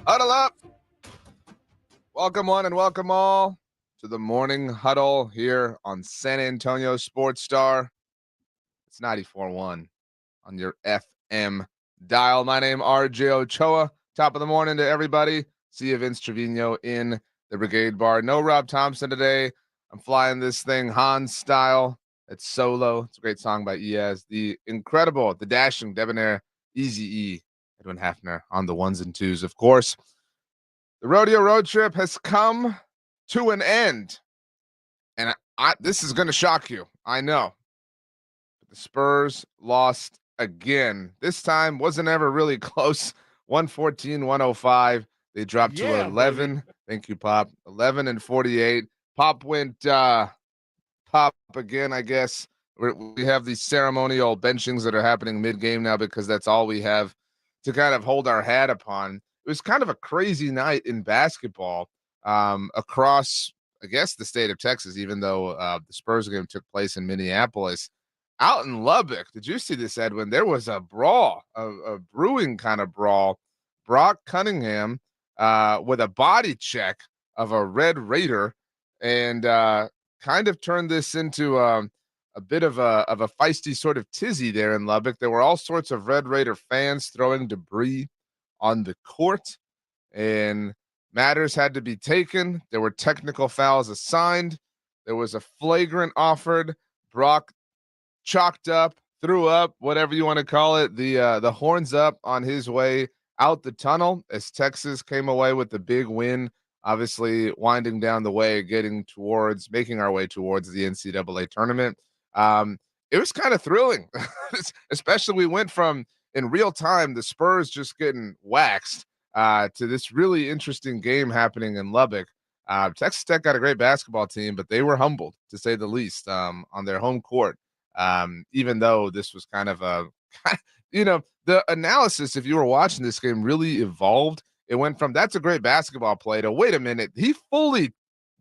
Huddle up. Welcome one and welcome all to the Morning Huddle here on San Antonio Sports Star. It's 94.1 on your FM dial. My name RJ Ochoa. Top of the morning to everybody. See you, Vince Trevino in the Brigade Bar. No Rob Thompson today. I'm flying this thing Han style. It's solo. It's a great song by ES. The incredible, the dashing, debonair, Easy E, Edwin Hafner on the ones and twos, of course. The Rodeo Road trip has come to an end. And this is going to shock you. I know. But the Spurs lost again. This time wasn't ever really close. 114-105. They dropped to 11. Baby. Thank you, Pop. 11-48. Pop went Pop again, I guess. We have these ceremonial benchings that are happening mid-game now because that's all we have to kind of hold our hat upon. It was kind of a crazy night in basketball across, I guess, the state of Texas, even though the Spurs game took place in Minneapolis. Out in Lubbock, did you see this, Edwin? There was a brawl, a brewing kind of brawl. Brock Cunningham with a body check of a Red Raider and kind of turned this into a bit of a feisty sort of tizzy there in Lubbock. There were all sorts of Red Raider fans throwing debris on the court, and matters had to be taken. There were technical fouls assigned. There was a flagrant offered. Brock chalked up, threw up, whatever you want to call it, the horns up on his way out the tunnel as Texas came away with the big win, obviously winding down the way, making our way towards the NCAA tournament. It was kind of thrilling, especially we went from in real time, the Spurs just getting waxed to this really interesting game happening in Lubbock. Texas Tech got a great basketball team, but they were humbled, to say the least, on their home court. Even though this was kind of the analysis, if you were watching this game, really evolved. It went from that's a great basketball play to wait a minute, he fully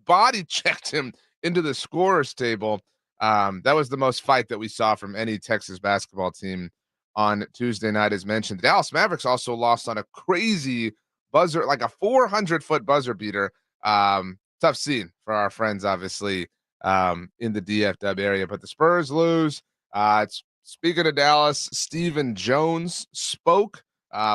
body checked him into the scorer's table. That was the most fight that we saw from any Texas basketball team on Tuesday night, as mentioned. The Dallas Mavericks also lost on a crazy buzzer, like a 400-foot buzzer beater. Tough scene for our friends, obviously, in the DFW area. But the Spurs lose. Speaking of Dallas, Stephen Jones spoke,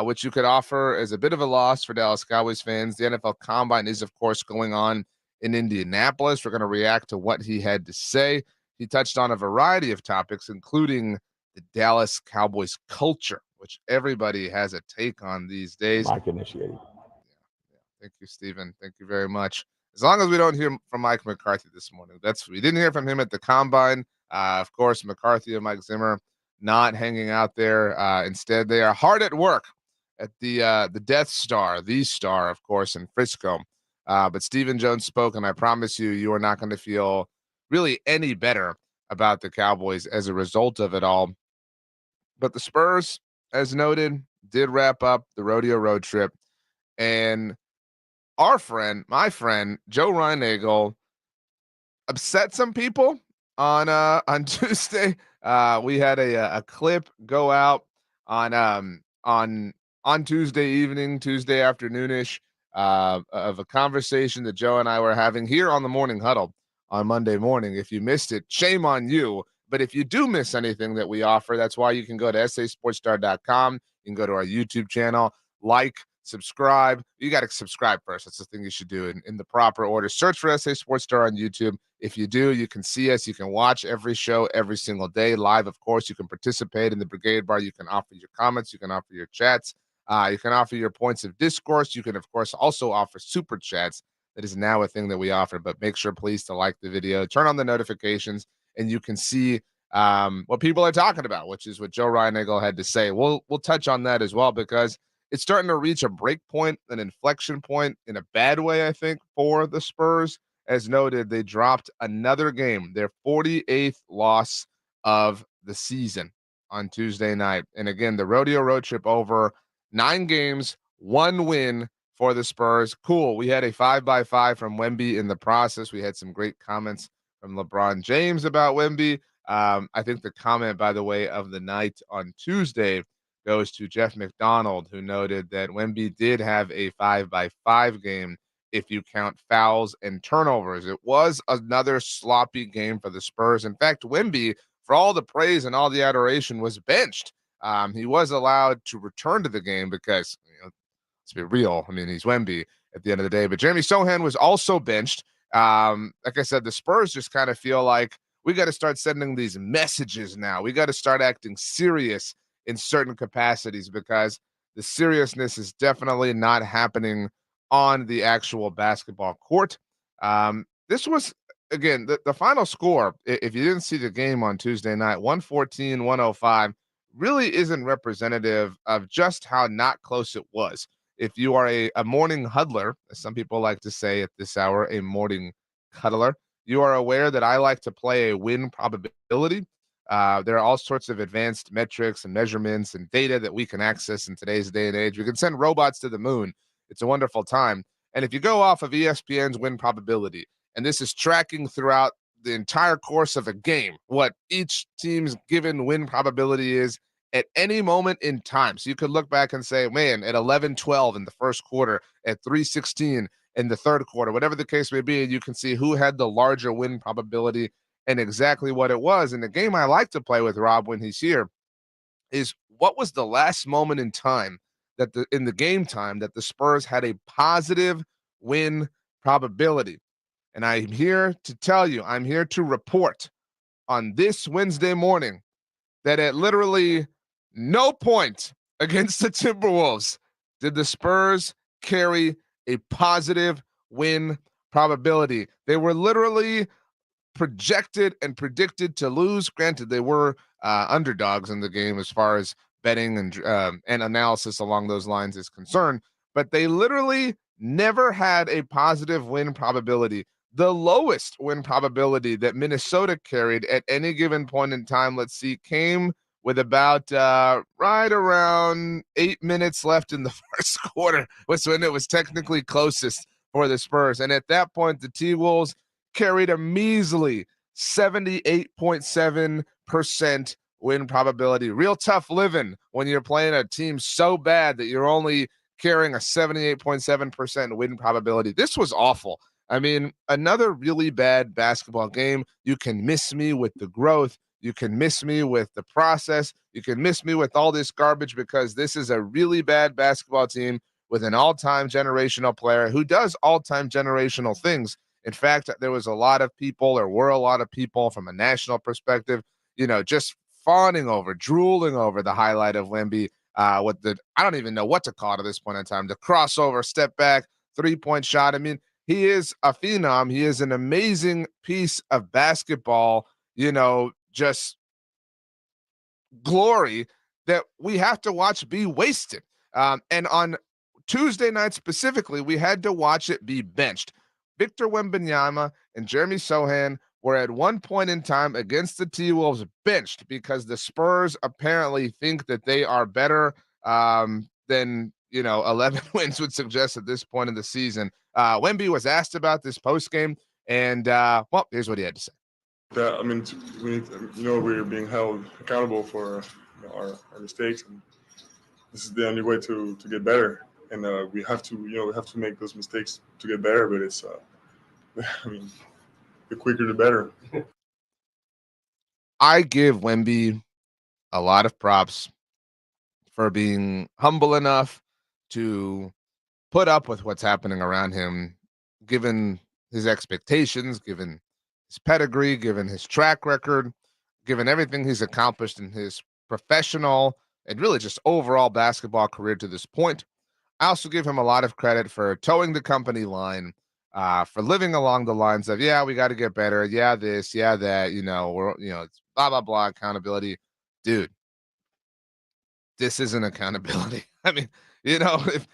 which you could offer as a bit of a loss for Dallas Cowboys fans. The NFL Combine is, of course, going on in Indianapolis. We're going to react to what he had to say. He touched on a variety of topics, including the Dallas Cowboys culture, which everybody has a take on these days. Mike initiated. Yeah. Thank you, Stephen. Thank you very much. As long as we don't hear from Mike McCarthy this morning. We didn't hear from him at the Combine. Of course, McCarthy and Mike Zimmer not hanging out there. Instead, they are hard at work at the Death Star, the Star, of course, in Frisco. But Stephen Jones spoke, and I promise you are not going to feel really any better about the Cowboys as a result of it all. But the Spurs, as noted, did wrap up the Rodeo Road trip. And my friend, Joe Reinagle, upset some people on Tuesday. We had a clip go out on Tuesday evening, Tuesday afternoonish, of a conversation that Joe and I were having here on the Morning Huddle on Monday morning. If you missed it, shame on you. But if you do miss anything that we offer, that's why you can go to sasportstar.com. You can go to our YouTube channel, subscribe. You got to subscribe first. That's the thing you should do in the proper order. Search for SA Sports Star on YouTube. If you do, you can see us. You can watch every show every single day live. Of course, you can participate in the Brigade Bar. You can offer your comments. You can offer your chats. You can offer your points of discourse. You can, of course, also offer super chats. That is now a thing that we offer. But make sure, please, to like the video, turn on the notifications, and you can see what people are talking about, which is what Joe Reinagle had to say. We'll touch on that as well, because it's starting to reach a break point, an inflection point in a bad way, I think, for the Spurs. As noted, they dropped another game, their 48th loss of the season on Tuesday night. And again, the Rodeo Road trip over, 9 games, 1 win for the Spurs. Cool. We had a 5x5 from Wemby in the process. We had some great comments from LeBron James about Wemby. I think the comment, by the way, of the night on Tuesday, goes to Jeff McDonald, who noted that Wemby did have a 5-by-5 game if you count fouls and turnovers. It was another sloppy game for the Spurs. In fact, Wemby, for all the praise and all the adoration, was benched. He was allowed to return to the game because, let's be real, I mean, he's Wemby at the end of the day. But Jeremy Sohan was also benched. Like I said, the Spurs just kind of feel like we got to start sending these messages now. We got to start acting serious in certain capacities because the seriousness is definitely not happening on the actual basketball court. This was, again, the final score, if you didn't see the game on Tuesday night, 114-105, really isn't representative of just how not close it was. If you are a morning huddler, as some people like to say at this hour, a morning cuddler, you are aware that I like to play a win probability. There are all sorts of advanced metrics and measurements and data that we can access in today's day and age. We can send robots to the moon. It's a wonderful time. And if you go off of ESPN's win probability, and this is tracking throughout the entire course of a game, what each team's given win probability is at any moment in time. So you could look back and say, man, at 11-12 in the first quarter, at 3-16 in the third quarter, whatever the case may be, and you can see who had the larger win probability and exactly what it was. And the game I like to play with Rob when he's here is what was the last moment in time that in the game time that the Spurs had a positive win probability. And I'm here to tell you, I'm here to report on this Wednesday morning that at literally no point against the Timberwolves did the Spurs carry a positive win probability. They were literally projected and predicted to lose. Granted, they were underdogs in the game as far as betting and analysis along those lines is concerned, but they literally never had a positive win probability. The lowest win probability that Minnesota carried at any given point in time, let's see, came with about right around 8 minutes left in the first quarter, was when it was technically closest for the Spurs. And at that point, the T-Wolves carried a measly 78.7% win probability. Real tough living when you're playing a team so bad that you're only carrying a 78.7% win probability. This was awful. I mean, another really bad basketball game. You can miss me with the growth. You can miss me with the process. You can miss me with all this garbage because this is a really bad basketball team with an all-time generational player who does all-time generational things. In fact, there was a lot of people, or were a lot of people from a national perspective, just fawning over, drooling over the highlight of Wemby. I don't even know what to call it at this point in time. The crossover, step back, 3-point shot. I mean, he is a phenom. He is an amazing piece of basketball, just glory that we have to watch be wasted. And on Tuesday night specifically, we had to watch it be benched. Victor Wembanyama and Jeremy Sohan were at one point in time against the T-Wolves benched because the Spurs apparently think that they are better than 11 wins would suggest at this point in the season. Wemby was asked about this postgame, and here's what he had to say. I mean, we we're being held accountable for our mistakes, and this is the only way to get better. And we have to make those mistakes to get better. But it's, I mean, the quicker the better. I give Wemby a lot of props for being humble enough to put up with what's happening around him, given his expectations, given his pedigree, given his track record, given everything he's accomplished in his professional and really just overall basketball career to this point. I also give him a lot of credit for towing the company line, for living along the lines of, yeah, we got to get better. Yeah, this, yeah, that, it's blah, blah, blah, accountability. Dude, this isn't accountability. I mean, if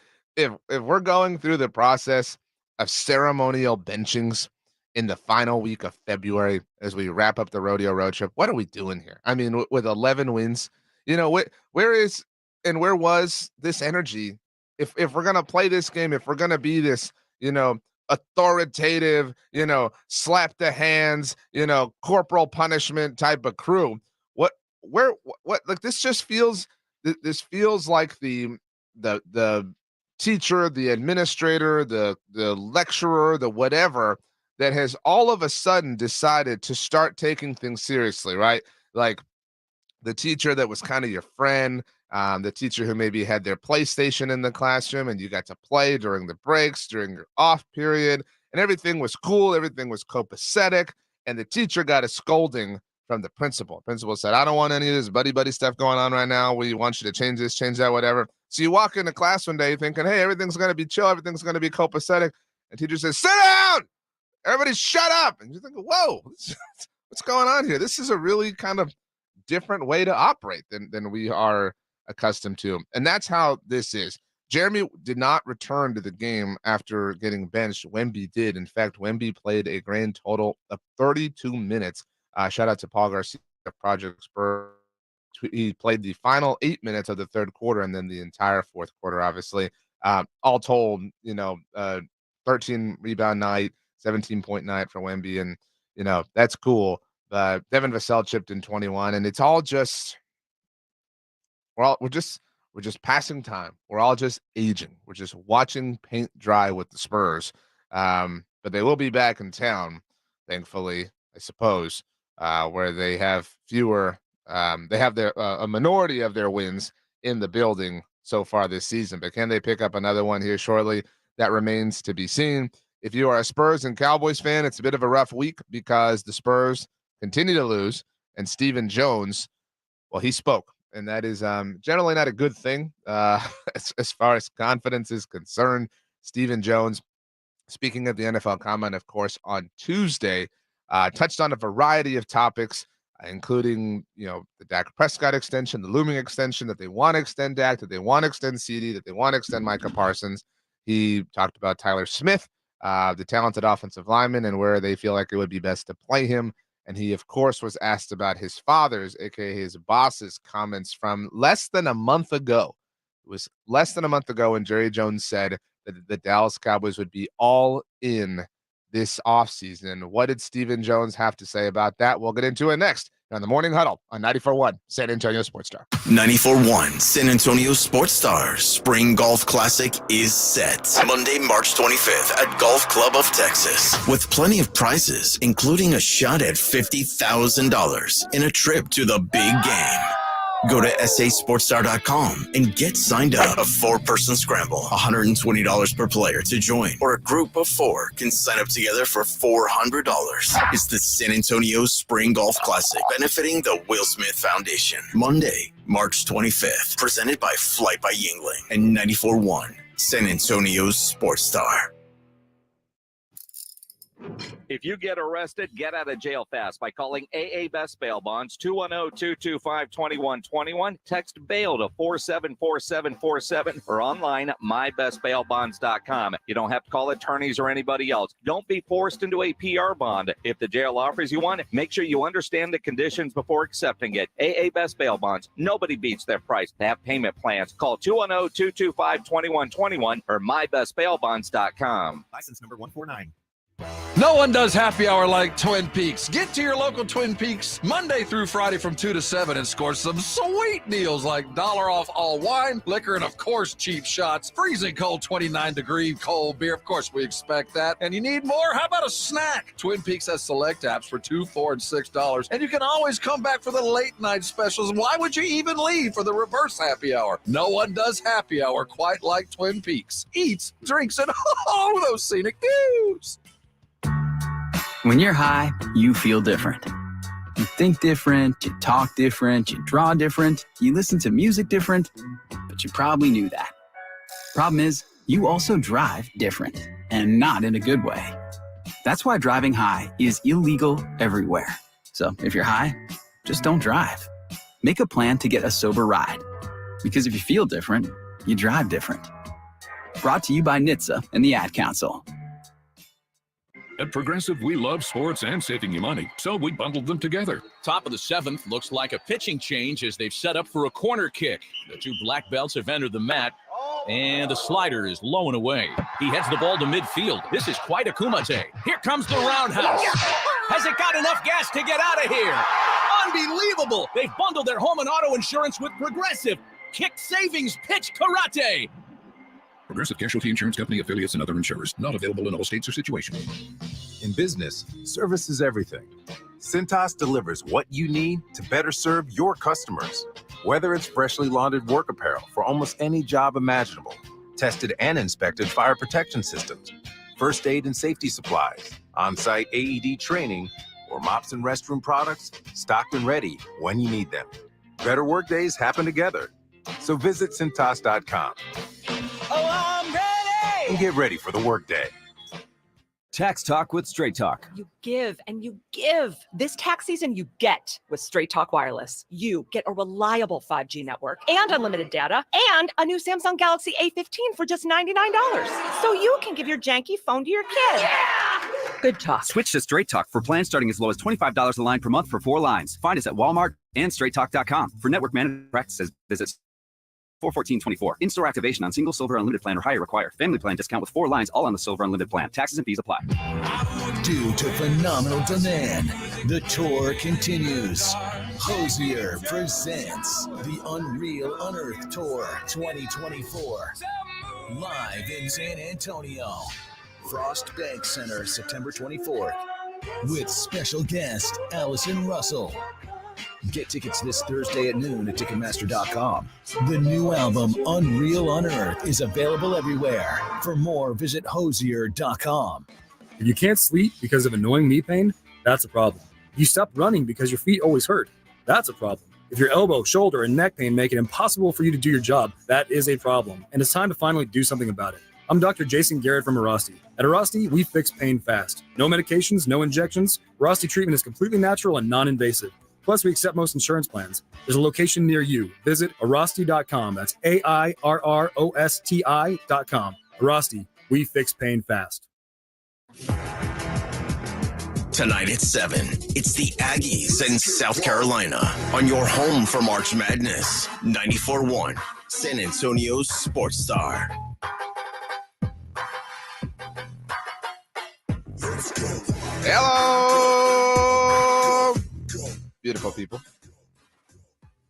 we're going through the process of ceremonial benchings in the final week of February as we wrap up the Rodeo Road trip, what are we doing here? I mean, with 11 wins, where was this energy? If we're gonna play this game, if we're gonna be this, authoritative, slap the hands, corporal punishment type of crew, what like this just feels this feels like the teacher, the administrator, the lecturer, the whatever that has all of a sudden decided to start taking things seriously, right? Like the teacher that was kind of your friend, the teacher who maybe had their PlayStation in the classroom and you got to play during the breaks, during your off period, and everything was cool, everything was copacetic, and the teacher got a scolding from the principal. Principal said, I don't want any of this buddy stuff going on right now. We want you to change this, change that, whatever. So you walk into class one day thinking, hey, everything's going to be chill, everything's going to be copacetic. And teacher says, sit down! Everybody shut up! And you think, whoa, what's going on here? This is a really kind of different way to operate than we are accustomed to. And that's how this is. Jeremy did not return to the game after getting benched. Wemby did. In fact, Wemby played a grand total of 32 minutes. Shout out to Paul Garcia, Project Spurs. He played the final 8 minutes of the third quarter and then the entire fourth quarter, obviously. All told, 13 rebound night, 17-point night for Wemby. And, that's cool. Devin Vassell chipped in 21, and it's all just we're just passing time. We're all just aging. We're just watching paint dry with the Spurs. But they will be back in town, thankfully, I suppose, where they have fewer. They have a minority of their wins in the building so far this season. But can they pick up another one here shortly? That remains to be seen. If you are a Spurs and Cowboys fan, it's a bit of a rough week because the Spurs continue to lose, and Stephen Jones, well, he spoke, and that is generally not a good thing as far as confidence is concerned. Stephen Jones, speaking at the NFL Combine, of course, on Tuesday, touched on a variety of topics, including, the Dak Prescott extension, the looming extension, that they want to extend Dak, that they want to extend CD, that they want to extend Micah Parsons. He talked about Tyler Smith, the talented offensive lineman, and where they feel like it would be best to play him. And he, of course, was asked about his father's, aka his boss's, comments from less than a month ago. It was less than a month ago when Jerry Jones said that the Dallas Cowboys would be all in this offseason. What did Stephen Jones have to say about that? We'll get into it next on the Morning Huddle on 94.1 San Antonio Sports Star. 94.1 San Antonio Sports Star Spring Golf Classic is set. Monday, March 25th at Golf Club of Texas. With plenty of prizes, including a shot at $50,000 and a trip to the big game. Go to sasportstar.com and get signed up. A 4-person scramble, $120 per player to join, or a group of 4 can sign up together for $400. It's the San Antonio Spring Golf Classic, benefiting the Will Smith Foundation. Monday, March 25th, presented by Flight by Yingling and 94.1 San Antonio Sports Star. If you get arrested, get out of jail fast by calling AA Best Bail Bonds, 210-225-2121. Text bail to 474747 or online at mybestbailbonds.com. You don't have to call attorneys or anybody else. Don't be forced into a PR bond. If the jail offers you one, make sure you understand the conditions before accepting it. AA Best Bail Bonds. Nobody beats their price. They have payment plans. Call 210-225-2121 or mybestbailbonds.com. License number 149. No one does happy hour like Twin Peaks. Get to your local Twin Peaks Monday through Friday from 2 to 7 and score some sweet deals like $1 off all wine, liquor, and of course cheap shots. Freezing cold 29-degree cold beer. Of course we expect that. And you need more? How about a snack? Twin Peaks has select apps for $2, $4, and $6. And you can always come back for the late night specials. Why would you even leave for the reverse happy hour? No one does happy hour quite like Twin Peaks. Eats, drinks, and all those scenic views. When you're high, you feel different. You think different, you talk different, you draw different, you listen to music different, but you probably knew that. Problem is, you also drive different, and not in a good way. That's why driving high is illegal everywhere. So if you're high, just don't drive. Make a plan to get a sober ride. Because if you feel different, you drive different. Brought to you by NHTSA and the Ad Council. At Progressive, we love sports and saving you money, so we bundled them together. Top of the 7th looks like a pitching change as they've set up for a corner kick. The 2 black belts have entered the mat, and the slider is low and away. He heads the ball to midfield. This is quite a kumite. Here comes the roundhouse. Has it got enough gas to get out of here? Unbelievable! They've bundled their home and auto insurance with Progressive. Kick Savings Pitch Karate. Progressive Casualty Insurance Company, affiliates, and other insurers. Not available in all states or situations. In business, service is everything. Cintas delivers what you need to better serve your customers. Whether it's freshly laundered work apparel for almost any job imaginable, tested and inspected fire protection systems, first aid and safety supplies, on-site AED training, or mops and restroom products, stocked and ready when you need them. Better work days happen together. So visit Cintas.com. Oh, I'm ready! And get ready for the workday. Tax Talk with Straight Talk. You give and you give. This tax season, you get with Straight Talk Wireless. You get a reliable 5G network and unlimited data and a new Samsung Galaxy A15 for just $99. So you can give your janky phone to your kid. Yeah! Good talk. Switch to Straight Talk for plans starting as low as $25 a line per month for 4 lines. Find us at Walmart and straighttalk.com. For network management practices, visit 41424. In-store activation on single Silver Unlimited plan or higher required. Family plan discount with 4 lines, all on the Silver Unlimited plan. Taxes and fees apply. Due to phenomenal demand, the tour continues. Hosier presents the Unreal Unearthed Tour 2024. Live in San Antonio. Frost Bank Center, September 24th. With special guest, Allison Russell. Get tickets this Thursday at noon at Ticketmaster.com. The new album, Unreal Unearthed, is available everywhere. For more, visit Hosier.com. If you can't sleep because of annoying knee pain, that's a problem. If you stop running because your feet always hurt, that's a problem. If your elbow, shoulder, and neck pain make it impossible for you to do your job, that is a problem. And it's time to finally do something about it. I'm Dr. Jason Garrett from Arasti. At Arasti, we fix pain fast. No medications, no injections. Arasti treatment is completely natural and non-invasive. Plus, we accept most insurance plans. There's a location near you. Visit Arasti.com. That's AIRROSTI.com. Arasti, we fix pain fast. Tonight at 7, it's the Aggies in South Carolina on your home for March Madness. 94.1 San Antonio Sports Star. Hello, beautiful people.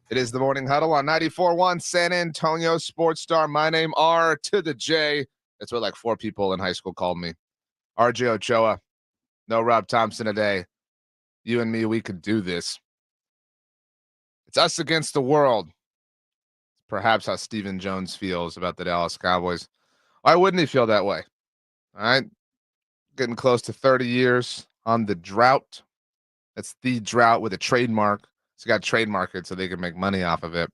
It is the Morning Huddle on 94.1 San Antonio Sports Star. My name, R to the J. That's what like 4 people in high school called me. RJ Ochoa. No Rob Thompson today. You and me, we could do this. It's us against the world. Perhaps how Stephen Jones feels about the Dallas Cowboys. Why wouldn't he feel that way? All right. Getting close to 30 years on the drought. That's the drought with a trademark. So you got to trademark it so they can make money off of it.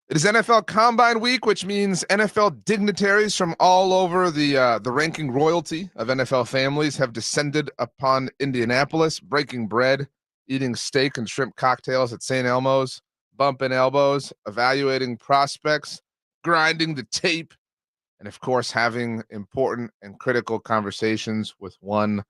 It is NFL Combine Week, which means NFL dignitaries from all over the ranking royalty of NFL families have descended upon Indianapolis, breaking bread, eating steak and shrimp cocktails at St. Elmo's, bumping elbows, evaluating prospects, grinding the tape, and, of course, having important and critical conversations with one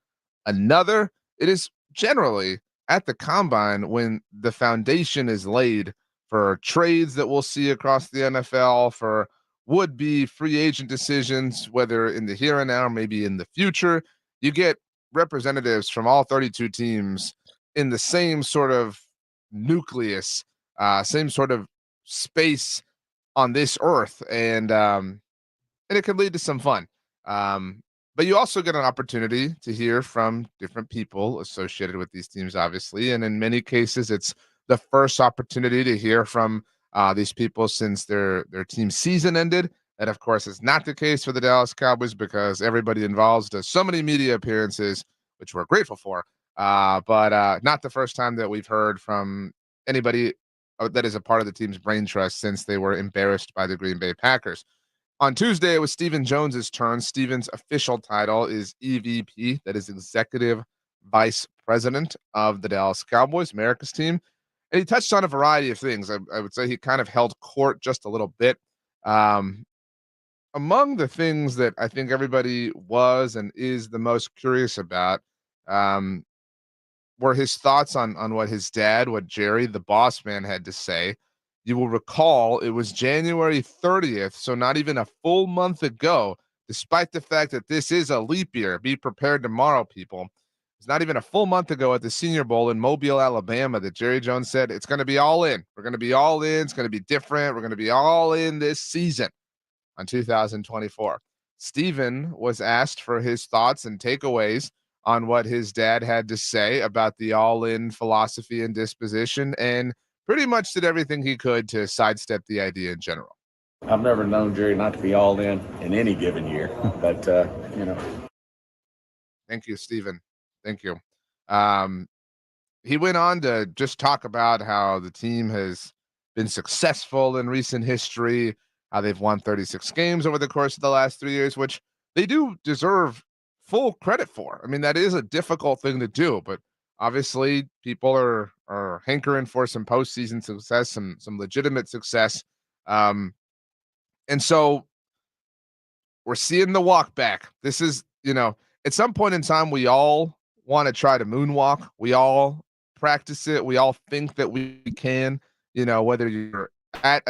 another. It is generally at the Combine when the foundation is laid for trades that we'll see across the NFL, for would-be free agent decisions, whether in the here and now or maybe in the future. You get representatives from all 32 teams in the same sort of nucleus, same sort of space on this earth, and it can lead to some fun. But you also get an opportunity to hear from different people associated with these teams, obviously, and in many cases, it's the first opportunity to hear from these people since their team season ended. That, of course, is not the case for the Dallas Cowboys because everybody involved does so many media appearances, which we're grateful for. But not the first time that we've heard from anybody that is a part of the team's brain trust since they were embarrassed by the Green Bay Packers. On Tuesday, it was Stephen Jones's turn. Stephen's official title is EVP, that is Executive Vice President of the Dallas Cowboys, America's team. And he touched on a variety of things. I would say he kind of held court just a little bit. Among the things that I think everybody was and is the most curious about were his thoughts on what his dad, what Jerry, the boss man, had to say. You will recall it was January 30th, so not even a full month ago, despite the fact that this is a leap year. Be prepared tomorrow, people. It's not even a full month ago at the Senior Bowl in Mobile, Alabama, that Jerry Jones said it's going to be all in. We're going to be all in. It's going to be different. We're going to be all in this season on 2024. Stephen was asked for his thoughts and takeaways on what his dad had to say about the all-in philosophy and disposition, and pretty much did everything he could to sidestep the idea in general. I've never known Jerry not to be all in any given year, but, Thank you, Stephen. Thank you. He went on to just talk about how the team has been successful in recent history, how they've won 36 games over the course of the last 3 years, which they do deserve full credit for. I mean, that is a difficult thing to do, but obviously people are hankering for some postseason success, some legitimate success. And so we're seeing the walk back. This is, at some point in time, we all want to try to moonwalk. We all practice it. We all think that we can, whether you're at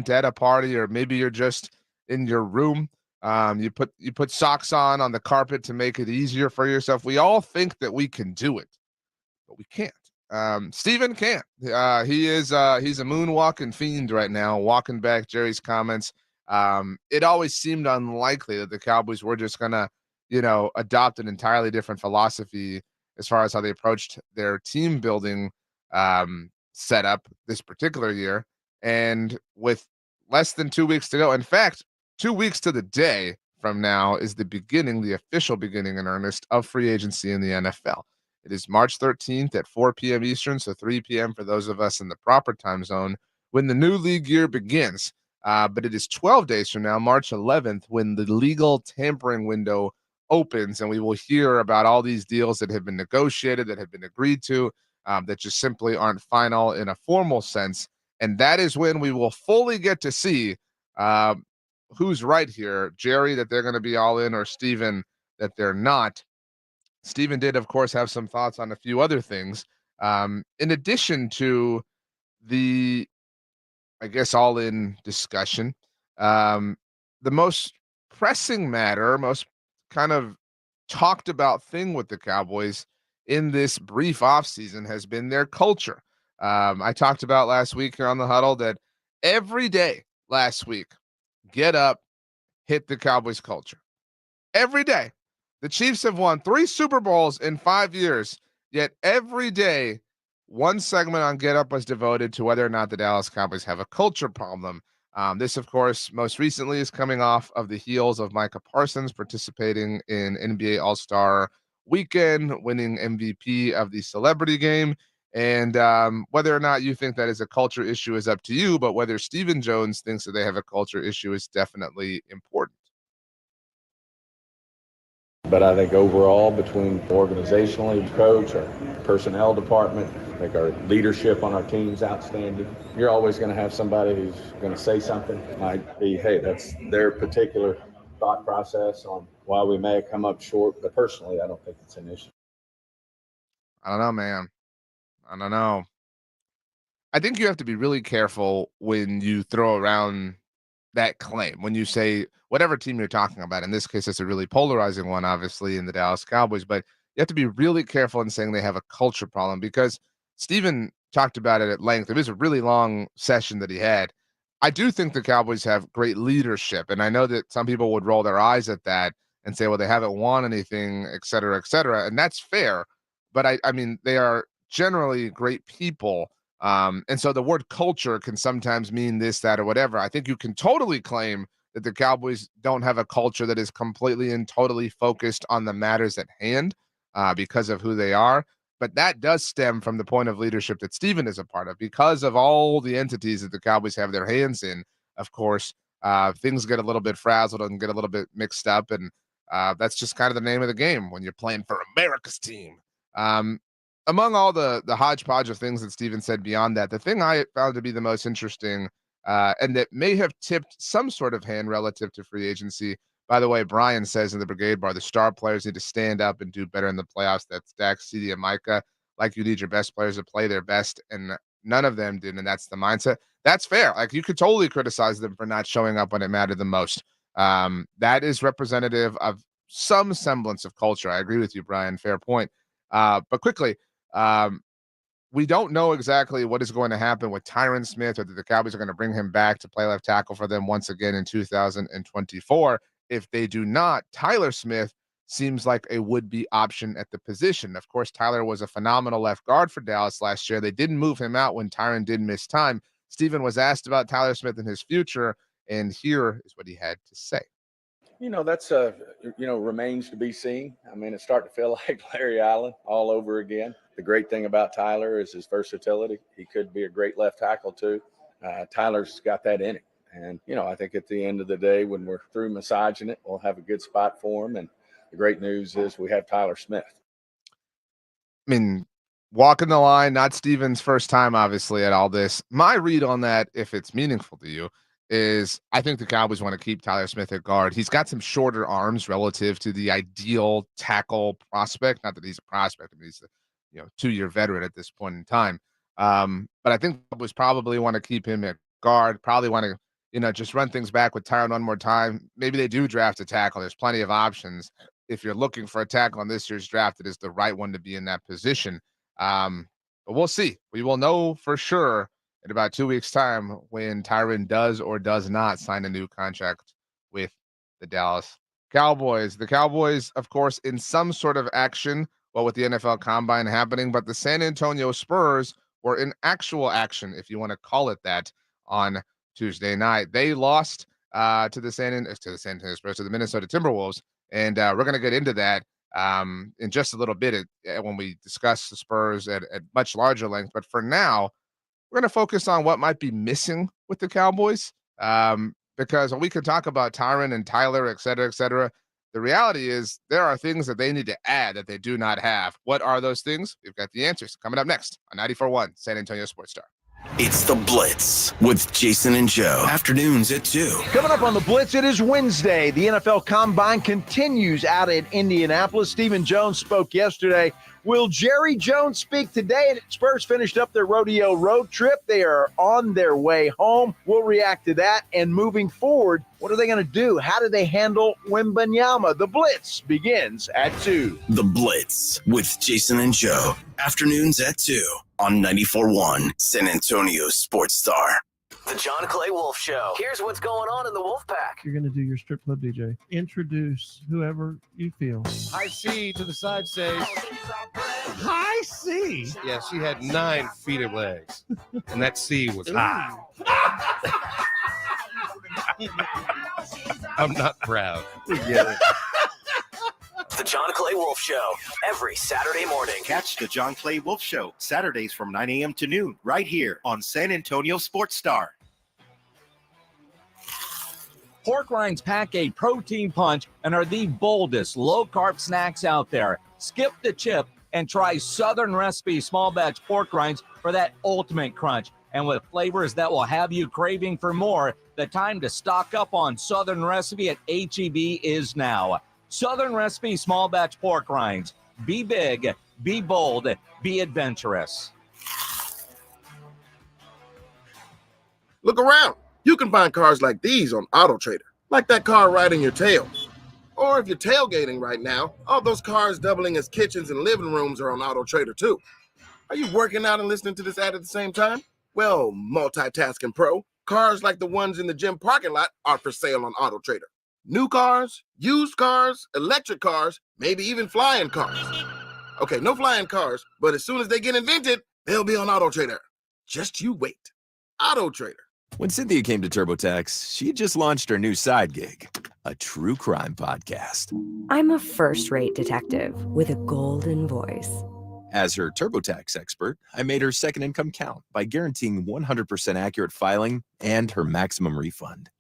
a party or maybe you're just in your room. You put socks on the carpet to make it easier for yourself. We all think that we can do it, but we can't. Steven can't. He's a moonwalking fiend right now, walking back Jerry's comments. It always seemed unlikely that the Cowboys were just gonna, adopt an entirely different philosophy as far as how they approached their team building setup this particular year. And with less than 2 weeks to go, in fact, 2 weeks to the day from now is the official beginning in earnest of free agency in the NFL. It is March 13th at 4 p.m. Eastern, so 3 p.m. for those of us in the proper time zone, when the new league year begins. But it is 12 days from now, March 11th, when the legal tampering window opens, and we will hear about all these deals that have been negotiated, that have been agreed to, that just simply aren't final in a formal sense. And that is when we will fully get to see who's right here, Jerry, that they're going to be all in, or Steven, that they're not. Steven did, of course, have some thoughts on a few other things. In addition to the, I guess, all-in discussion, the most pressing matter, most kind of talked about thing with the Cowboys in this brief offseason has been their culture. I talked about last week here on the Huddle that every day last week, get up, hit the Cowboys culture. Every day. The Chiefs have won 3 Super Bowls in 5 years, yet every day, one segment on Get Up was devoted to whether or not the Dallas Cowboys have a culture problem. This, of course, most recently is coming off of the heels of Micah Parsons participating in NBA All-Star Weekend, winning MVP of the Celebrity Game. And whether or not you think that is a culture issue is up to you, but whether Stephen Jones thinks that they have a culture issue is definitely important. But I think overall, between organizationally, coach, our personnel department, I think our leadership on our team's outstanding. You're always going to have somebody who's going to say something. Might be, hey, that's their particular thought process on why we may have come up short. But personally, I don't think it's an issue. I don't know, man. I don't know. I think you have to be really careful when you throw around that claim, when you say whatever team you're talking about. In this case, it's a really polarizing one, obviously, in the Dallas Cowboys, but you have to be really careful in saying they have a culture problem, because Steven talked about it at length. It was a really long session that he had. I do think the Cowboys have great leadership, and I know that some people would roll their eyes at that and say, well, they haven't won anything, et cetera, and that's fair. But I mean, they are generally great people. And so the word culture can sometimes mean this, that, or whatever. I think you can totally claim that the Cowboys don't have a culture that is completely and totally focused on the matters at hand because of who they are. But that does stem from the point of leadership that Steven is a part of, because of all the entities that the Cowboys have their hands in. Of course, things get a little bit frazzled and get a little bit mixed up. And that's just kind of the name of the game when you're playing for America's team. Among all the hodgepodge of things that Steven said beyond that, the thing I found to be the most interesting and that may have tipped some sort of hand relative to free agency. By the way, Brian says in the Brigade Bar, the star players need to stand up and do better in the playoffs. That's Dak, CD, and Micah. Like, you need your best players to play their best, and none of them did, and that's the mindset. That's fair. Like, you could totally criticize them for not showing up when it mattered the most. That is representative of some semblance of culture. I agree with you, Brian. Fair point. But quickly, we don't know exactly what is going to happen with Tyron Smith, whether the Cowboys are going to bring him back to play left tackle for them once again in 2024. If they do not, Tyler Smith seems like a would-be option at the position. Of course, Tyler was a phenomenal left guard for Dallas last year. They didn't move him out when Tyron did miss time. Steven was asked about Tyler Smith and his future, and here is what he had to say. That's remains to be seen. I mean, it's starting to feel like Larry Allen all over again. The great thing about Tyler is his versatility. He could be a great left tackle too. Tyler's got that in him. And, I think at the end of the day, when we're through massaging it, we'll have a good spot for him. And the great news is we have Tyler Smith. I mean, walking the line, not Steven's first time, obviously, at all this. My read on that, if it's meaningful to you, is I think the Cowboys want to keep Tyler Smith at guard. He's got some shorter arms relative to the ideal tackle prospect. Not that he's a prospect. I mean, he's a 2-year veteran at this point in time. But I think the Cowboys probably want to keep him at guard, probably want to just run things back with Tyron one more time. Maybe they do draft a tackle. There's plenty of options. If you're looking for a tackle on this year's draft, it is the right one to be in that position. But we'll see. We will know for sure in about 2 weeks' time when Tyron does or does not sign a new contract with the Dallas Cowboys. The Cowboys, of course, in some sort of action, with the NFL Combine happening, but the San Antonio Spurs were in actual action, if you want to call it that, on Tuesday night. They lost to the San Antonio Spurs, to the Minnesota Timberwolves, and we're going to get into that in just a little bit when we discuss the Spurs at much larger length. But for now, we're going to focus on what might be missing with the Cowboys, because we could talk about Tyron and Tyler, et cetera, et cetera. The reality is there are things that they need to add that they do not have. What are those things? We've got the answers coming up next on 94.1 San Antonio Sports Star. It's The Blitz with Jason and Joe. Afternoons at 2. Coming up on The Blitz, it is Wednesday. The NFL Combine continues out in Indianapolis. Stephen Jones spoke yesterday. Will Jerry Jones speak today? Spurs finished up their Rodeo Road trip. They are on their way home. We'll react to that. And moving forward, what are they going to do? How do they handle Wembanyama? The Blitz begins at 2. The Blitz with Jason and Joe. Afternoons at 2 on 94.1 San Antonio Sports Star. The John Clay Wolf Show. Here's what's going on in the Wolf Pack. You're going to do your strip club DJ. Introduce whoever you feel. High C to the side says. High C? Yeah, she had 9 feet of legs. And that C was high. I'm not proud. The John Clay Wolf Show, every Saturday morning. Catch the John Clay Wolf Show, Saturdays from 9 a.m. to noon, right here on San Antonio Sports Star. Pork rinds pack a protein punch and are the boldest low-carb snacks out there. Skip the chip and try Southern Recipe small batch pork rinds for that ultimate crunch. And with flavors that will have you craving for more, the time to stock up on Southern Recipe at H-E-B is now. Southern Recipe small batch pork rinds. Be big, be bold, be adventurous. Look around. You can find cars like these on AutoTrader, like that car riding your tail. Or if you're tailgating right now, all those cars doubling as kitchens and living rooms are on AutoTrader too. Are you working out and listening to this ad at the same time? Well, multitasking pro, cars like the ones in the gym parking lot are for sale on AutoTrader. New cars, used cars, electric cars, maybe even flying cars. Okay, no flying cars, but as soon as they get invented, they'll be on AutoTrader. Just you wait. AutoTrader. When Cynthia came to TurboTax, she just launched her new side gig, a true crime podcast. I'm a first-rate detective with a golden voice. As her TurboTax expert, I made her second income count by guaranteeing 100% accurate filing and her maximum refund.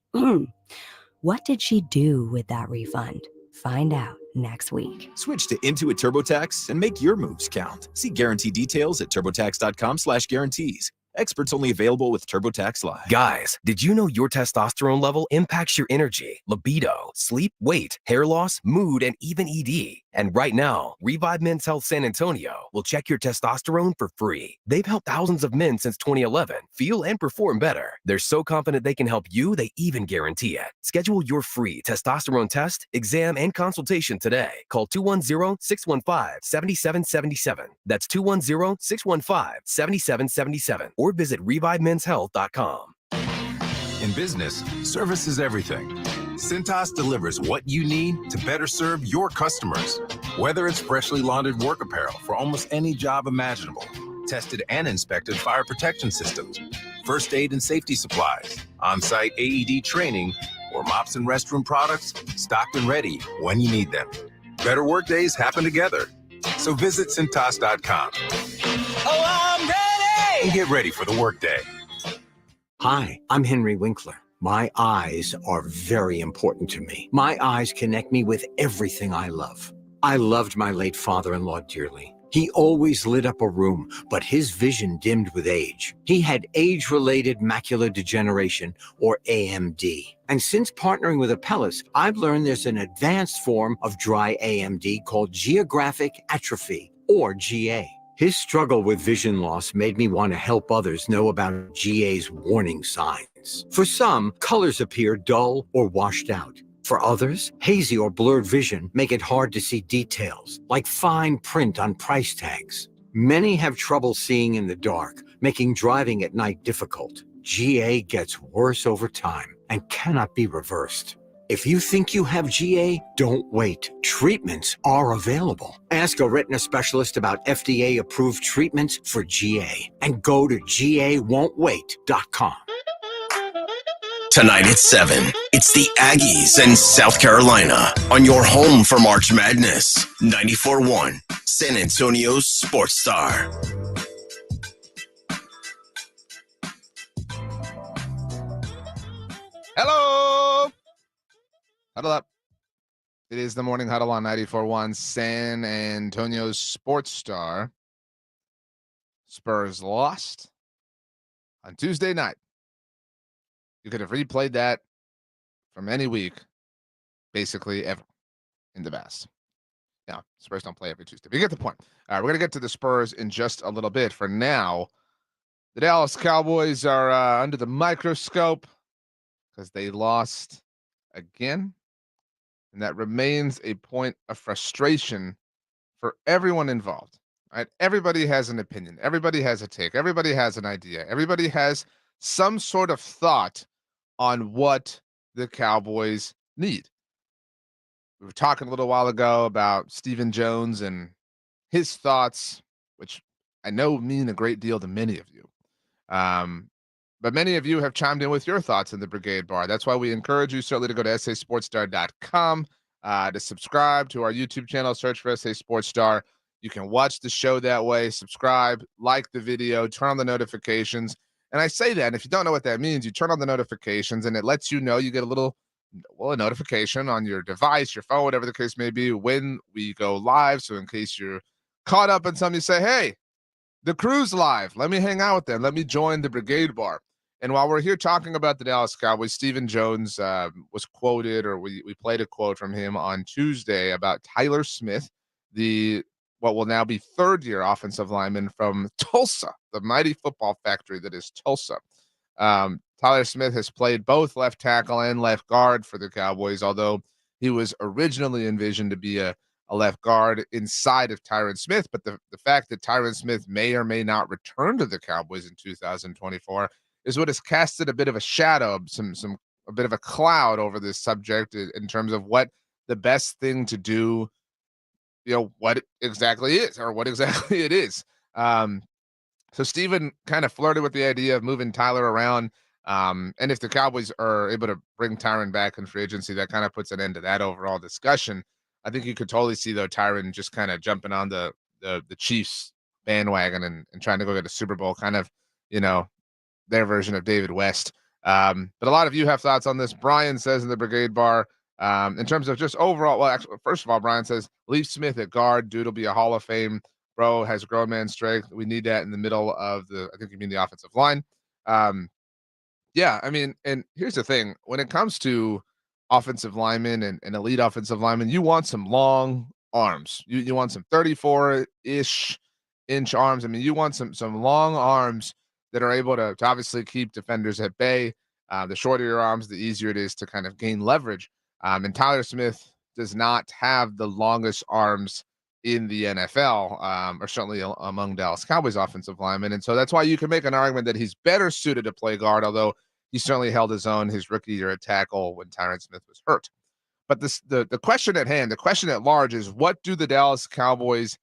What did she do with that refund? Find out next week. Switch to Intuit TurboTax and make your moves count. See guarantee details at TurboTax.com/guarantees. Experts only available with TurboTax Live. Guys, did you know your testosterone level impacts your energy, libido, sleep, weight, hair loss, mood, and even ED? And right now, Revive Men's Health San Antonio will check your testosterone for free. They've helped thousands of men since 2011 feel and perform better. They're so confident they can help you, they even guarantee it. Schedule your free testosterone test, exam, and consultation today. Call 210-615-7777. That's 210-615-7777. Or visit ReviveMen'sHealth.com. In business, service is everything. Cintas delivers what you need to better serve your customers. Whether it's freshly laundered work apparel for almost any job imaginable, tested and inspected fire protection systems, first aid and safety supplies, on-site AED training, or mops and restroom products stocked and ready when you need them. Better work days happen together. So visit Cintas.com. Oh, I'm ready! And get ready for the workday. Hi, I'm Henry Winkler. My eyes are very important to me. My eyes connect me with everything I love. I loved my late father-in-law dearly. He always lit up a room, but his vision dimmed with age. He had age-related macular degeneration, or AMD. And since partnering with Apellis, I've learned there's an advanced form of dry AMD called geographic atrophy, or GA. His struggle with vision loss made me want to help others know about GA's warning signs. For some, colors appear dull or washed out. For others, hazy or blurred vision make it hard to see details, like fine print on price tags. Many have trouble seeing in the dark, making driving at night difficult. GA gets worse over time and cannot be reversed. If you think you have GA, don't wait. Treatments are available. Ask a retina specialist about FDA-approved treatments for GA and go to GAWon'tWait.com. Tonight at 7, it's the Aggies and South Carolina on your home for March Madness. 94.1 San Antonio Sports Star. Hello. Huddle up. It is the Morning Huddle on 94.1 San Antonio Sports Star. Spurs lost on Tuesday night. You could have replayed that from any week, basically ever in the past. Yeah, Spurs don't play every Tuesday. But you get the point. All right, we're going to get to the Spurs in just a little bit. For now, the Dallas Cowboys are under the microscope because they lost again. And that remains a point of frustration for everyone involved. Right? Everybody has an opinion. Everybody has a take. Everybody has an idea. Everybody has some sort of thought on what the Cowboys need. We were talking a little while ago about Stephen Jones and his thoughts, which I know mean a great deal to many of you. But many of you have chimed in with your thoughts in the Brigade Bar. That's why we encourage you certainly to go to sasportstar.com to subscribe to our YouTube channel. Search for SA Sports Star. You can watch the show that way, subscribe, like the video, turn on the notifications. And I say that, and if you don't know what that means, you turn on the notifications, and it lets you know you get a notification on your device, your phone, whatever the case may be, when we go live. So in case you're caught up in something, you say, hey, the crew's live. Let me hang out with them. Let me join the Brigade Bar. And while we're here talking about the Dallas Cowboys, Stephen Jones was quoted, or we played a quote from him on Tuesday about Tyler Smith, what will now be third-year offensive lineman from Tulsa, the mighty football factory that is Tulsa. Tyler Smith has played both left tackle and left guard for the Cowboys, although he was originally envisioned to be a left guard inside of Tyron Smith. But the fact that Tyron Smith may or may not return to the Cowboys in 2024 is what has casted a bit of a shadow, a bit of a cloud over this subject in terms of what the best thing to do, what exactly is, or what exactly it is. So Steven kind of flirted with the idea of moving Tyler around. And if the Cowboys are able to bring Tyron back in free agency, that kind of puts an end to that overall discussion. I think you could totally see, though, Tyron just kind of jumping on the Chiefs bandwagon and trying to go get a Super Bowl, kind of, their version of David West. But a lot of you have thoughts on this. Brian says in the Brigade Bar, in terms of just overall, well, actually, first of all, Brian says, leave Smith at guard. Dude will be a Hall of Fame Bro has grown man strength. We need that in the middle of I think you mean the offensive line. Yeah, I mean, and here's the thing. When it comes to offensive linemen and elite offensive linemen, you want some long arms. You want some 34-ish inch arms. I mean, you want some long arms that are able to obviously keep defenders at bay. The shorter your arms, the easier it is to kind of gain leverage. And Tyler Smith does not have the longest arms in the NFL, or certainly among Dallas Cowboys offensive linemen. And so that's why you can make an argument that he's better suited to play guard, although he certainly held his own his rookie year at tackle when Tyron Smith was hurt. But the question at hand, the question at large is, what do the Dallas Cowboys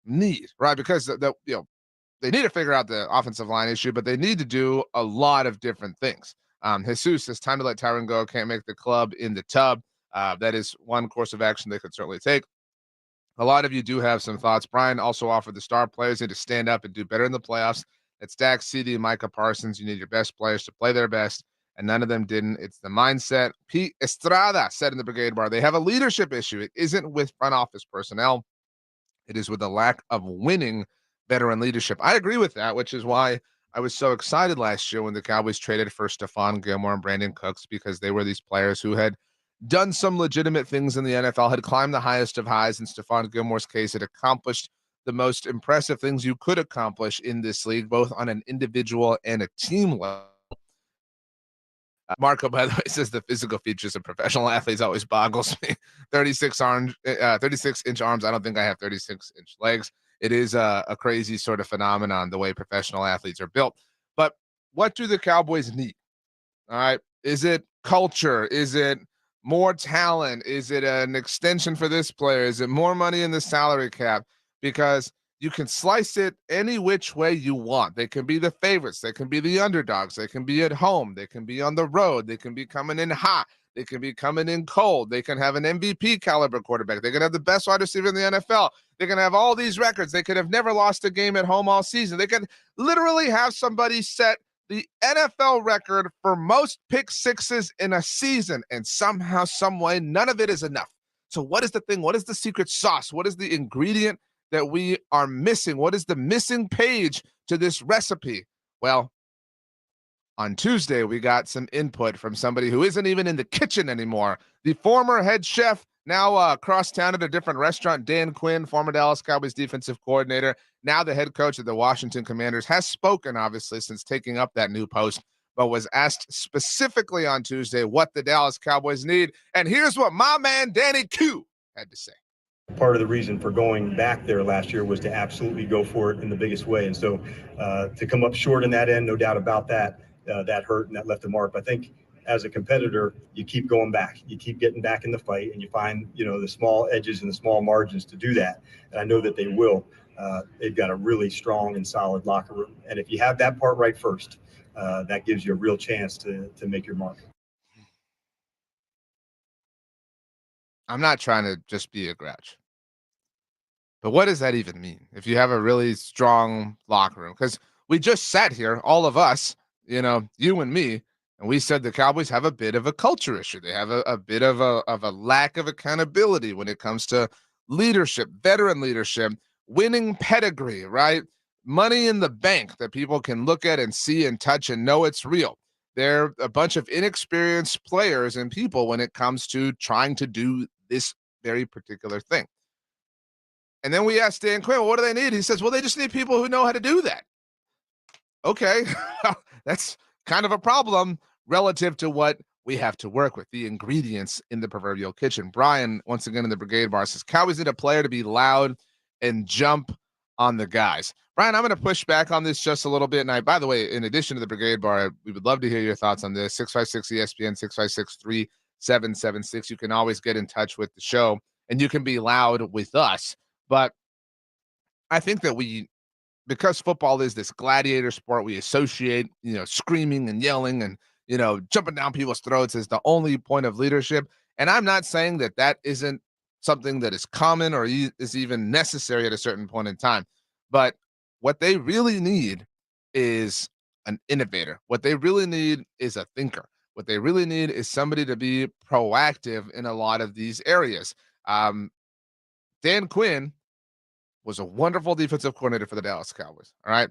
need, right? Because they need to figure out the offensive line issue, but they need to do a lot of different things. Jesus, it's time to let Tyron go. Can't make the club in the tub. That is one course of action they could certainly take. A lot of you do have some thoughts. Brian also offered the star players need to stand up and do better in the playoffs. It's Dak, CD, and Micah Parsons. You need your best players to play their best, and none of them didn't. It's the mindset. Pete Estrada said in the Brigade Bar, they have a leadership issue. It isn't with front office personnel. It is with a lack of winning veteran leadership. I agree with that, which is why I was so excited last year when the Cowboys traded for Stephon Gilmore and Brandon Cooks, because they were these players who had done some legitimate things in the NFL, had climbed the highest of highs. In Stephon Gilmore's case, had accomplished the most impressive things you could accomplish in this league, both on an individual and a team level. Marco, by the way, says the physical features of professional athletes always boggles me. 36-inch arms. I don't think I have 36-inch legs. It is a crazy sort of phenomenon, the way professional athletes are built. But what do the Cowboys need? All right. Is it culture? Is it more talent? Is it an extension for this player? Is it more money in the salary cap? Because you can slice it any which way you want. They can be the favorites. They can be the underdogs. They can be at home. They can be on the road. They can be coming in hot. They can be coming in cold. They can have an MVP caliber quarterback. They can have the best wide receiver in the NFL. They can have all these records. They could have never lost a game at home all season. They could literally have somebody set the NFL record for most pick sixes in a season, and somehow, some way, none of it is enough. So what is the thing? What is the secret sauce? What is the ingredient that we are missing? What is the missing page to this recipe? Well, on Tuesday, we got some input from somebody who isn't even in the kitchen anymore. The former head chef, now across town at a different restaurant, Dan Quinn, former Dallas Cowboys defensive coordinator, now the head coach of the Washington Commanders, has spoken, obviously, since taking up that new post, but was asked specifically on Tuesday what the Dallas Cowboys need. And here's what my man Danny Q had to say. Part of the reason for going back there last year was to absolutely go for it in the biggest way. And so to come up short in that end, no doubt about that, that hurt and that left a mark. But I think as a competitor, you keep going back. You keep getting back in the fight, and you find, the small edges and the small margins to do that. And I know that they will. They've got a really strong and solid locker room. And if you have that part right first, that gives you a real chance to make your mark. I'm not trying to just be a grouch, but what does that even mean if you have a really strong locker room? Because we just sat here, all of us, you and me, and we said the Cowboys have a bit of a culture issue. They have a bit of a lack of accountability when it comes to leadership, veteran leadership, winning pedigree, right? Money in the bank that people can look at and see and touch and know it's real. They're a bunch of inexperienced players and people when it comes to trying to do this very particular thing. And then we asked Dan Quinn, well, what do they need? He says, well, they just need people who know how to do that. Okay, that's kind of a problem relative to what we have to work with, the ingredients in the proverbial kitchen. Brian, once again in the Brigade Bar, says Cowboys need a player to be loud and jump on the guys. Brian, I'm going to push back on this just a little bit. And by the way, in addition to the Brigade Bar, we would love to hear your thoughts on this. 656-ESPN, 656-3776. You can always get in touch with the show, and you can be loud with us. But I think that because football is this gladiator sport, we associate, screaming and yelling and, jumping down people's throats as the only point of leadership. And I'm not saying that that isn't something that is common or is even necessary at a certain point in time. But what they really need is an innovator. What they really need is a thinker. What they really need is somebody to be proactive in a lot of these areas. Dan Quinn was a wonderful defensive coordinator for the Dallas Cowboys. All right.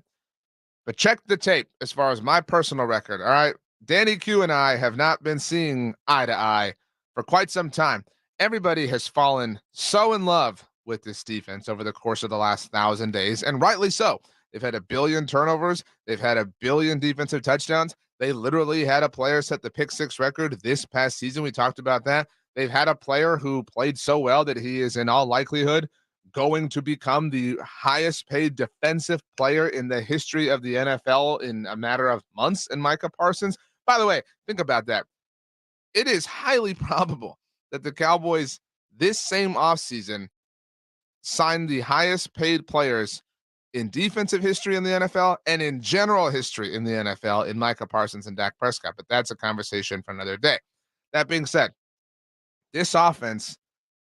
But check the tape as far as my personal record. All right. Danny Q and I have not been seeing eye to eye for quite some time. Everybody has fallen so in love with this defense over the course of the last 1,000 days, and rightly so. They've had 1 billion turnovers. They've had 1 billion defensive touchdowns. They literally had a player set the pick six record this past season. We talked about that. They've had a player who played so well that he is in all likelihood going to become the highest paid defensive player in the history of the NFL in a matter of months in Micah Parsons. By the way, think about that. It is highly probable that the Cowboys this same offseason signed the highest paid players in defensive history in the NFL and in general history in the NFL in Micah Parsons and Dak Prescott. But that's a conversation for another day. That being said, this offense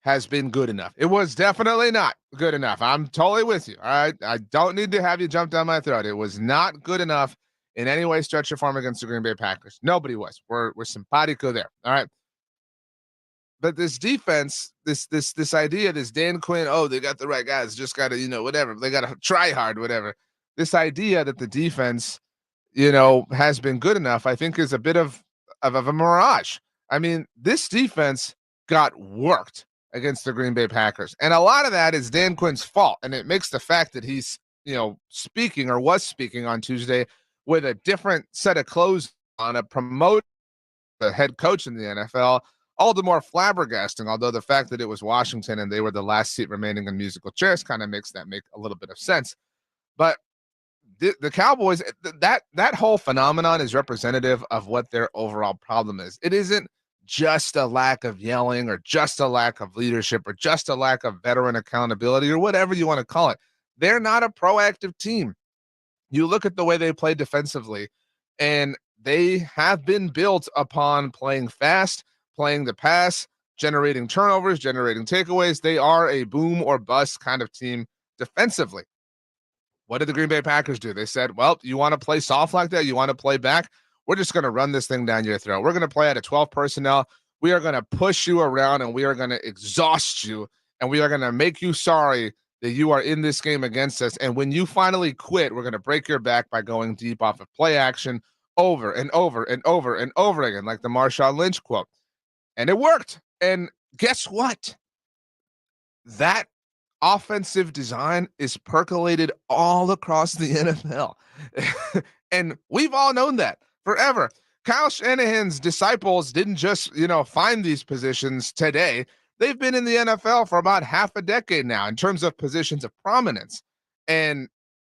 has been good enough. It was definitely not good enough. I'm totally with you. All right. I don't need to have you jump down my throat. It was not good enough in any way, stretch or form against the Green Bay Packers. Nobody was. We're simpatico there. All right. But this defense, this idea, this Dan Quinn, oh, they got the right guys, just got to, whatever. They got to try hard, whatever. This idea that the defense, has been good enough, I think is a bit of a mirage. I mean, this defense got worked against the Green Bay Packers. And a lot of that is Dan Quinn's fault. And it makes the fact that he's, speaking or was speaking on Tuesday with a different set of clothes on, a promote the head coach in the NFL, all the more flabbergasting, although the fact that it was Washington and they were the last seat remaining in musical chairs kind of makes that make a little bit of sense. But the Cowboys, that whole phenomenon is representative of what their overall problem is. It isn't just a lack of yelling or just a lack of leadership or just a lack of veteran accountability or whatever you want to call it. They're not a proactive team. You look at the way they play defensively, and they have been built upon playing fast, playing the pass, generating turnovers, generating takeaways. They are a boom or bust kind of team defensively. What did the Green Bay Packers do? They said, well, you want to play soft like that? You want to play back? We're just going to run this thing down your throat. We're going to play out of 12 personnel. We are going to push you around, and we are going to exhaust you, and we are going to make you sorry that you are in this game against us. And when you finally quit, we're going to break your back by going deep off of play action over and over and over and over again, like the Marshawn Lynch quote. And it worked. And guess what? That offensive design is percolated all across the NFL. And we've all known that forever. Kyle Shanahan's disciples didn't just, find these positions today. They've been in the NFL for about half a decade now in terms of positions of prominence. And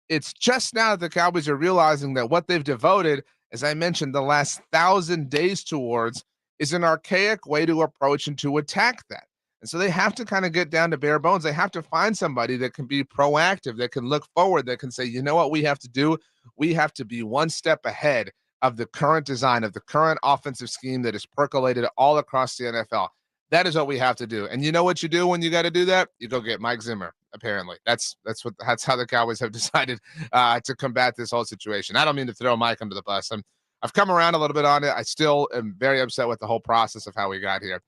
it's just now that the Cowboys are realizing that what they've devoted, as I mentioned, the last 1,000 days towards is an archaic way to approach and to attack that. And so they have to kind of get down to bare bones. They have to find somebody that can be proactive, that can look forward, that can say, you know what we have to do? We have to be one step ahead of the current design, of the current offensive scheme that is percolated all across the NFL. That is what we have to do. And you know what you do when you got to do that? You go get Mike Zimmer, apparently. That's how the Cowboys have decided to combat this whole situation. I don't mean to throw Mike under the bus. I've come around a little bit on it. I still am very upset with the whole process of how we got here.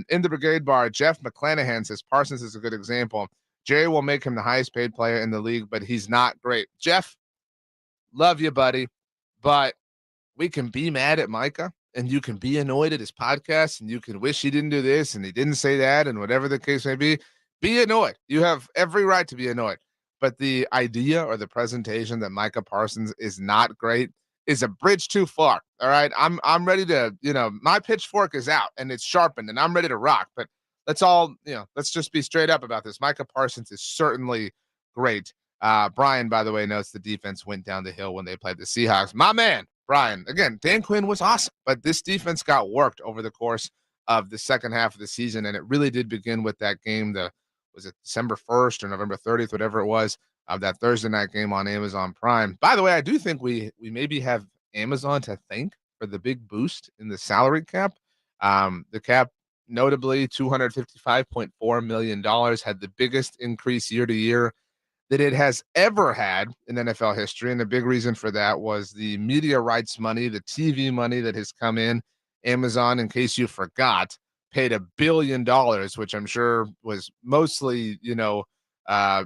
In the Brigade Bar, Jeff McClanahan says Parsons is a good example. Jerry will make him the highest paid player in the league, but he's not great. Jeff, love you, buddy, but we can be mad at Micah, and you can be annoyed at his podcast, and you can wish he didn't do this and he didn't say that, and whatever the case may be. Be annoyed. You have every right to be annoyed. But the idea or the presentation that Micah Parsons is not great is a bridge too far. All right. I'm ready to, my pitchfork is out and it's sharpened and I'm ready to rock. But let's just be straight up about this. Micah Parsons is certainly great. Brian, by the way, notes the defense went down the hill when they played the Seahawks. My man, Brian, again, Dan Quinn was awesome, but this defense got worked over the course of the second half of the season. And it really did begin with that game. Was it December 1st or November 30th, whatever it was, of that Thursday night game on Amazon Prime. By the way, I do think we maybe have Amazon to thank for the big boost in the salary cap. The cap, notably $255.4 million, had the biggest increase year to year that it has ever had in NFL history. And the big reason for that was the media rights money, the TV money that has come in. Amazon, in case you forgot, paid $1 billion, which I'm sure was mostly,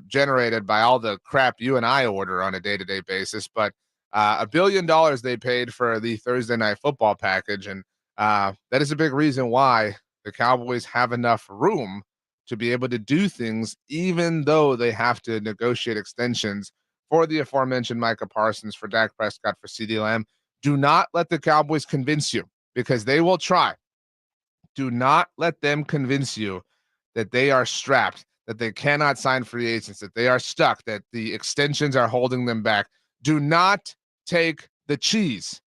generated by all the crap you and I order on a day-to-day basis. But $1 billion they paid for the Thursday Night Football package, and that is a big reason why the Cowboys have enough room to be able to do things, even though they have to negotiate extensions for the aforementioned Micah Parsons, for Dak Prescott, for CeeDee Lamb. Do not let the Cowboys convince you, because they will try. Do not let them convince you that they are strapped, that they cannot sign free agents, that they are stuck, that the extensions are holding them back. Do not take the cheese.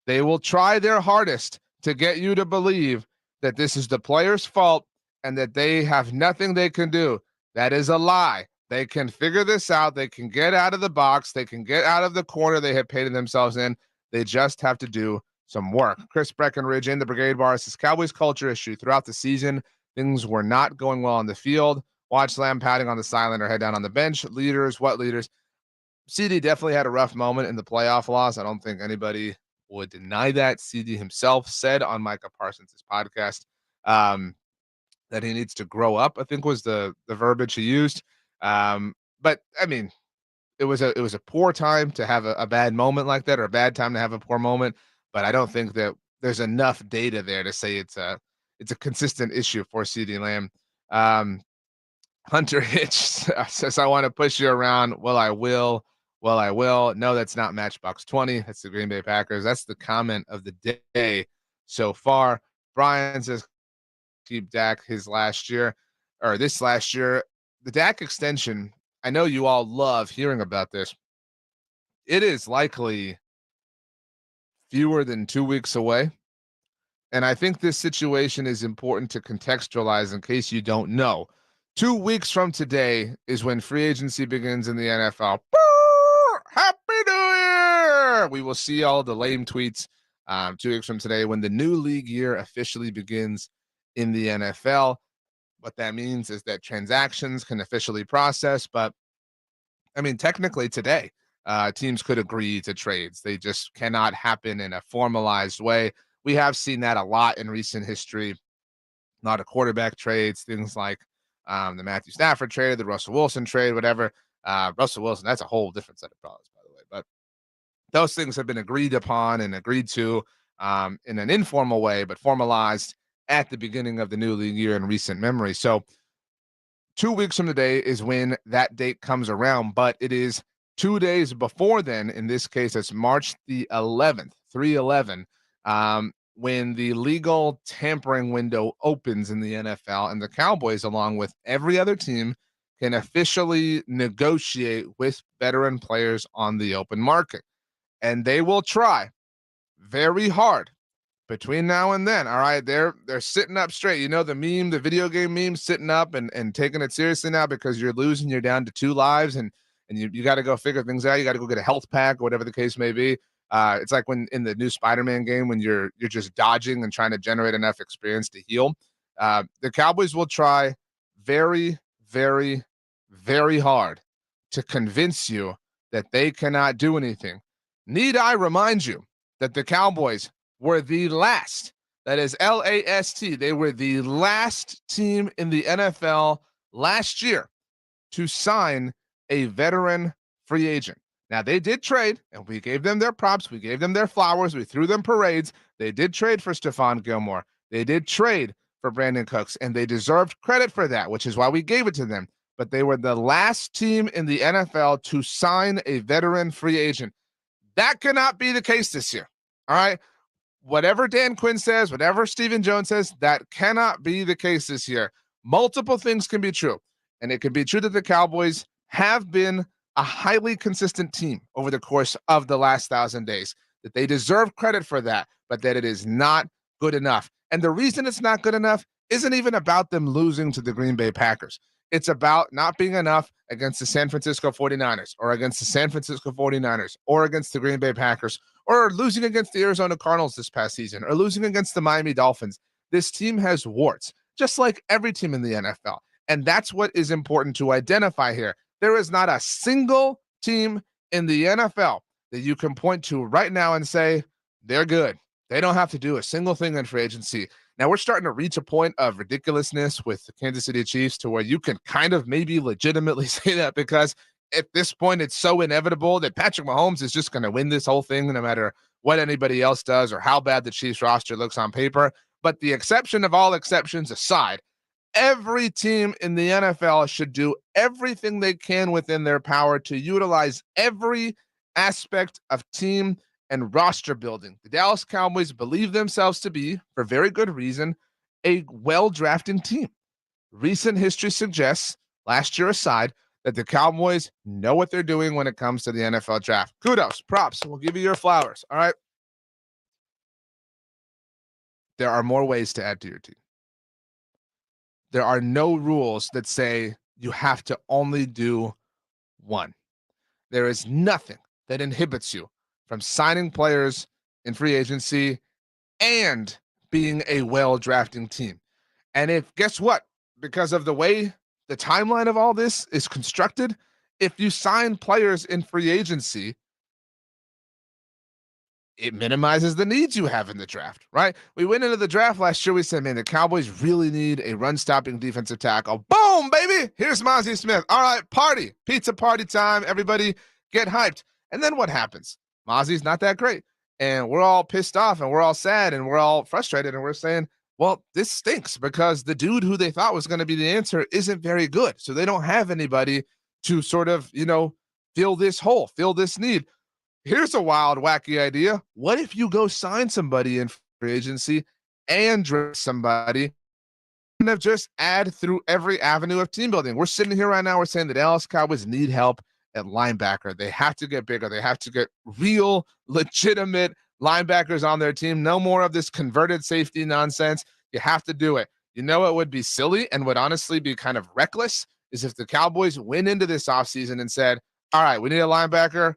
They will try their hardest to get you to believe that this is the player's fault and that they have nothing they can do. That is a lie. They can figure this out. They can get out of the box. They can get out of the corner they have painted themselves in. They just have to do some work. Chris Breckenridge in the Brigade Bar says Cowboys culture issue throughout the season. Things were not going well on the field. Watch Lamb patting on the sideline or head down on the bench. Leaders, what leaders? CD definitely had a rough moment in the playoff loss. I don't think anybody would deny that. CD himself said on Micah Parsons' podcast that he needs to grow up, I think was the verbiage he used. But I mean, it was a poor time to have a bad moment like that, or a bad time to have a poor moment. But I don't think that there's enough data there to say it's a consistent issue for CeeDee Lamb. Hunter Hitch says, I want to push you around. Well, I will. Well, I will. No, that's not Matchbox 20. That's the Green Bay Packers. That's the comment of the day so far. Brian says, keep Dak this last year. The Dak extension, I know you all love hearing about this. It is likely fewer than 2 weeks away. And I think this situation is important to contextualize in case you don't know. 2 weeks from today is when free agency begins in the NFL. Happy New Year! We will see all the lame tweets 2 weeks from today when the new league year officially begins in the NFL. What that means is that transactions can officially process, but I mean, technically today, teams could agree to trades. They just cannot happen in a formalized way. We have seen that a lot in recent history. A lot of quarterback trades, things like the Matthew Stafford trade, the Russell Wilson trade, whatever. Russell Wilson, that's a whole different set of problems, by the way. But those things have been agreed upon and agreed to in an informal way, but formalized at the beginning of the new league year in recent memory. So 2 weeks from today is when that date comes around, but it is 2 days before then. In this case, it's March the 11th, 3/11, when the legal tampering window opens in the NFL, and the Cowboys, along with every other team, can officially negotiate with veteran players on the open market. And they will try very hard between now and then. All right, they're sitting up straight. You know, the video game meme, sitting up and taking it seriously now because you're losing. You're down to 2 lives, and you got to go figure things out. You got to go get a health pack or whatever the case may be. It's like when in the new Spider-Man game when you're just dodging and trying to generate enough experience to heal. The Cowboys will try very, very, very hard to convince you that they cannot do anything. Need I remind you that the Cowboys were the last, that is LAST, they were the last team in the NFL last year to sign a veteran free agent. Now, they did trade, and we gave them their props. We gave them their flowers. We threw them parades. They did trade for Stephon Gilmore. They did trade for Brandon Cooks, and they deserved credit for that, which is why we gave it to them. But they were the last team in the NFL to sign a veteran free agent. That cannot be the case this year. All right? Whatever Dan Quinn says, whatever Stephen Jones says, that cannot be the case this year. Multiple things can be true. And it could be true that the Cowboys have been a highly consistent team over the course of the last 1,000 days, that they deserve credit for that, but that it is not good enough. And the reason it's not good enough isn't even about them losing to the Green Bay Packers. It's about not being enough against the San Francisco 49ers or against the San Francisco 49ers or against the Green Bay Packers or losing against the Arizona Cardinals this past season or losing against the Miami Dolphins. This team has warts, just like every team in the NFL. And that's what is important to identify here. There is not a single team in the NFL that you can point to right now and say, they're good. They don't have to do a single thing in free agency. Now we're starting to reach a point of ridiculousness with the Kansas City Chiefs to where you can kind of maybe legitimately say that, because at this point it's so inevitable that Patrick Mahomes is just going to win this whole thing no matter what anybody else does or how bad the Chiefs roster looks on paper. But the exception of all exceptions aside, every team in the NFL should do everything they can within their power to utilize every aspect of team and roster building. The Dallas Cowboys believe themselves to be, for very good reason, a well-drafted team. Recent history suggests, last year aside, that the Cowboys know what they're doing when it comes to the NFL draft. Kudos, props. We'll give you your flowers. All right. There are more ways to add to your team. There are no rules that say you have to only do one. There is nothing that inhibits you from signing players in free agency and being a well-drafting team. And if, guess what? Because of the way the timeline of all this is constructed, if you sign players in free agency, it minimizes the needs you have in the draft, right? We went into the draft last year. We said, man, the Cowboys really need a run-stopping defensive tackle. Boom, baby. Here's Mozzie Smith. All right, party. Pizza party time. Everybody get hyped. And then what happens? Mozzie's not that great. And we're all pissed off and we're all sad and we're all frustrated. And we're saying, well, this stinks because the dude who they thought was going to be the answer isn't very good. So they don't have anybody to sort of, fill this hole, fill this need. Here's a wild, wacky idea. What if you go sign somebody in free agency and draft somebody and just add through every avenue of team building? We're sitting here right now. We're saying the Dallas Cowboys need help at linebacker. They have to get bigger. They have to get real, legitimate linebackers on their team. No more of this converted safety nonsense. You have to do it. You know what would be silly and would honestly be kind of reckless is if the Cowboys went into this offseason and said, all right, we need a linebacker.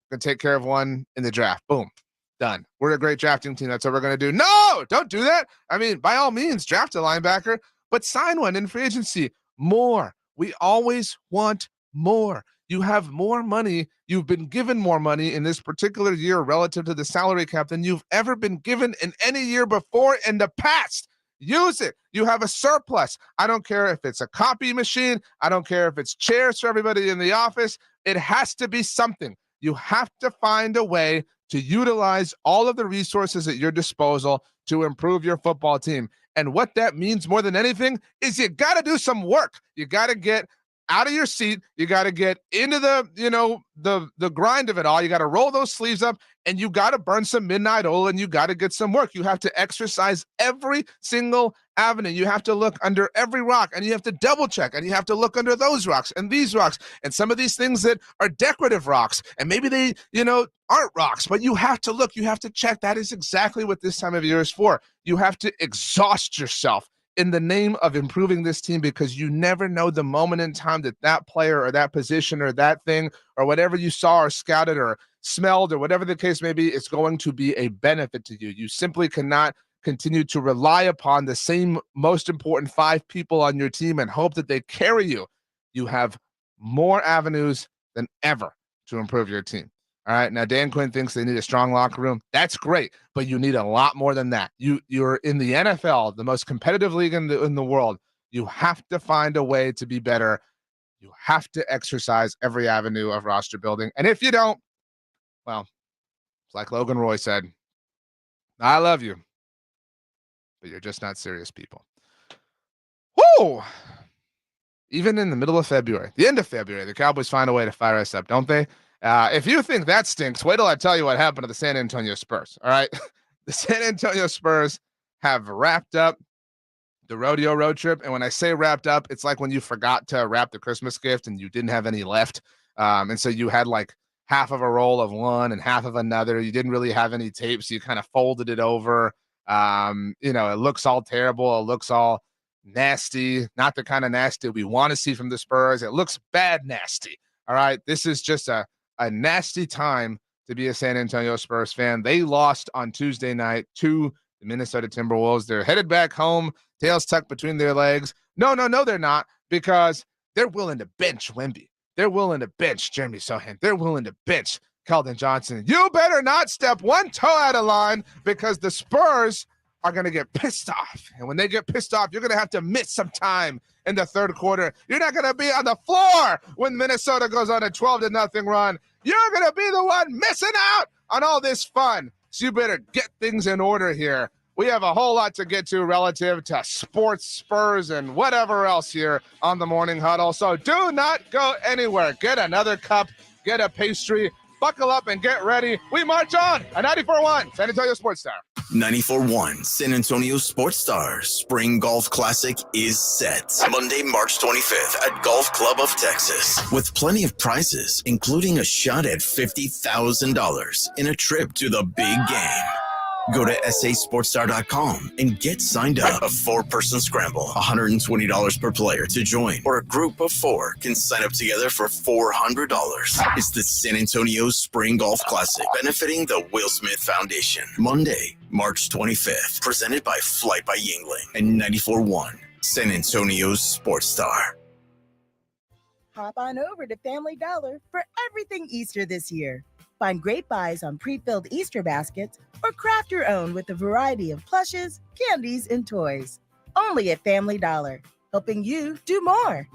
Going to take care of one in the draft. Boom. Done. We're a great drafting team. That's what we're going to do. No, don't do that. I mean, by all means, draft a linebacker, but sign one in free agency. More. We always want more. You have more money. You've been given more money in this particular year relative to the salary cap than you've ever been given in any year before in the past. Use it. You have a surplus. I don't care if it's a copy machine. I don't care if it's chairs for everybody in the office. It has to be something. You have to find a way to utilize all of the resources at your disposal to improve your football team. And what that means more than anything is you got to do some work. You got to get out of your seat. You got to get into the grind of it all. You got to roll those sleeves up and you got to burn some midnight oil and you got to get some work. You have to exercise every single avenue. You have to look under every rock and you have to double check and you have to look under those rocks and these rocks and some of these things that are decorative rocks and maybe they, aren't rocks, but you have to look, you have to check. That is exactly what this time of year is for. You have to exhaust yourself in the name of improving this team because you never know the moment in time that player or that position or that thing or whatever you saw or scouted or smelled or whatever the case may be is going to be a benefit to you. You simply cannot continue to rely upon the same most important 5 people on your team and hope that they carry you. You have more avenues than ever to improve your team. All right. Now, Dan Quinn thinks they need a strong locker room. That's great, but you need a lot more than that. You're in the NFL, the most competitive league in the world. You have to find a way to be better. You have to exercise every avenue of roster building. And if you don't, well, it's like Logan Roy said, I love you, but you're just not serious people. Woo! Even in the middle of February, the end of February, the Cowboys find a way to fire us up, don't they? If you think that stinks, wait till I tell you what happened to the San Antonio Spurs. All right. The San Antonio Spurs have wrapped up the Rodeo Road trip. And when I say wrapped up, it's like when you forgot to wrap the Christmas gift and you didn't have any left. And so you had like half of a roll of one and half of another. You didn't really have any tape. So you kind of folded it over. It looks all terrible. It looks all nasty, not the kind of nasty we want to see from the Spurs. It looks bad nasty. All right. This is just a nasty time to be a San Antonio Spurs fan. They lost on Tuesday night to the Minnesota Timberwolves. They're headed back home, tails tucked between their legs. No, they're not, because they're willing to bench Wemby. They're willing to bench Jeremy Sohan. They're willing to bench Keldon Johnson, you better not step one toe out of line because the Spurs are going to get pissed off. And when they get pissed off, you're going to have to miss some time in the third quarter. You're not going to be on the floor when Minnesota goes on a 12-0 run. You're going to be the one missing out on all this fun. So you better get things in order here. We have a whole lot to get to relative to sports, Spurs, and whatever else here on the Morning Huddle. So do not go anywhere. Get another cup, get a pastry, buckle up, and get ready. We march on. A 94.1 San Antonio Sports Star. 94.1 San Antonio Sports Stars Spring Golf Classic is set. Monday, March 25th at Golf Club of Texas. With plenty of prizes, including a shot at $50,000 in a trip to the big game. Go to sasportstar.com and get signed up. A 4-person scramble, $120 per player to join, or a group of 4 can sign up together for $400. It's the San Antonio Spring Golf Classic, benefiting the Will Smith Foundation. Monday, March 25th, presented by Flight by Yingling and 94.1 San Antonio Sports Star. Hop on over to Family Dollar for everything Easter this year. Find great buys on pre-filled Easter baskets or craft your own with a variety of plushes, candies, and toys. Only at Family Dollar, helping you do more.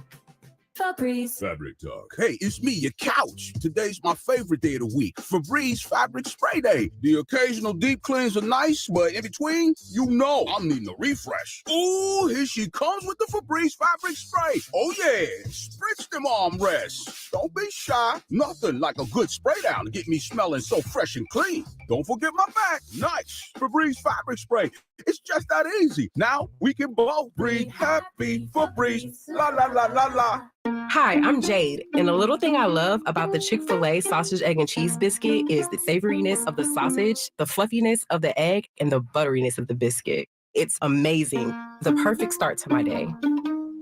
Febreze. Fabric Talk. Hey, it's me, your couch. Today's my favorite day of the week. Febreze Fabric Spray Day. The occasional deep cleans are nice, but in between, you know I'm needing a refresh. Ooh, here she comes with the Febreze Fabric Spray. Oh yeah, spritz them armrests. Don't be shy. Nothing like a good spray down to get me smelling so fresh and clean. Don't forget my back. Nice. Febreze Fabric Spray. It's just that easy. Now we can both breathe happy. Febreze. La la la la la. Hi, I'm Jade, and the little thing I love about the Chick-fil-A sausage, egg, and cheese biscuit is the savoriness of the sausage, the fluffiness of the egg, and the butteriness of the biscuit. It's amazing. The perfect start to my day.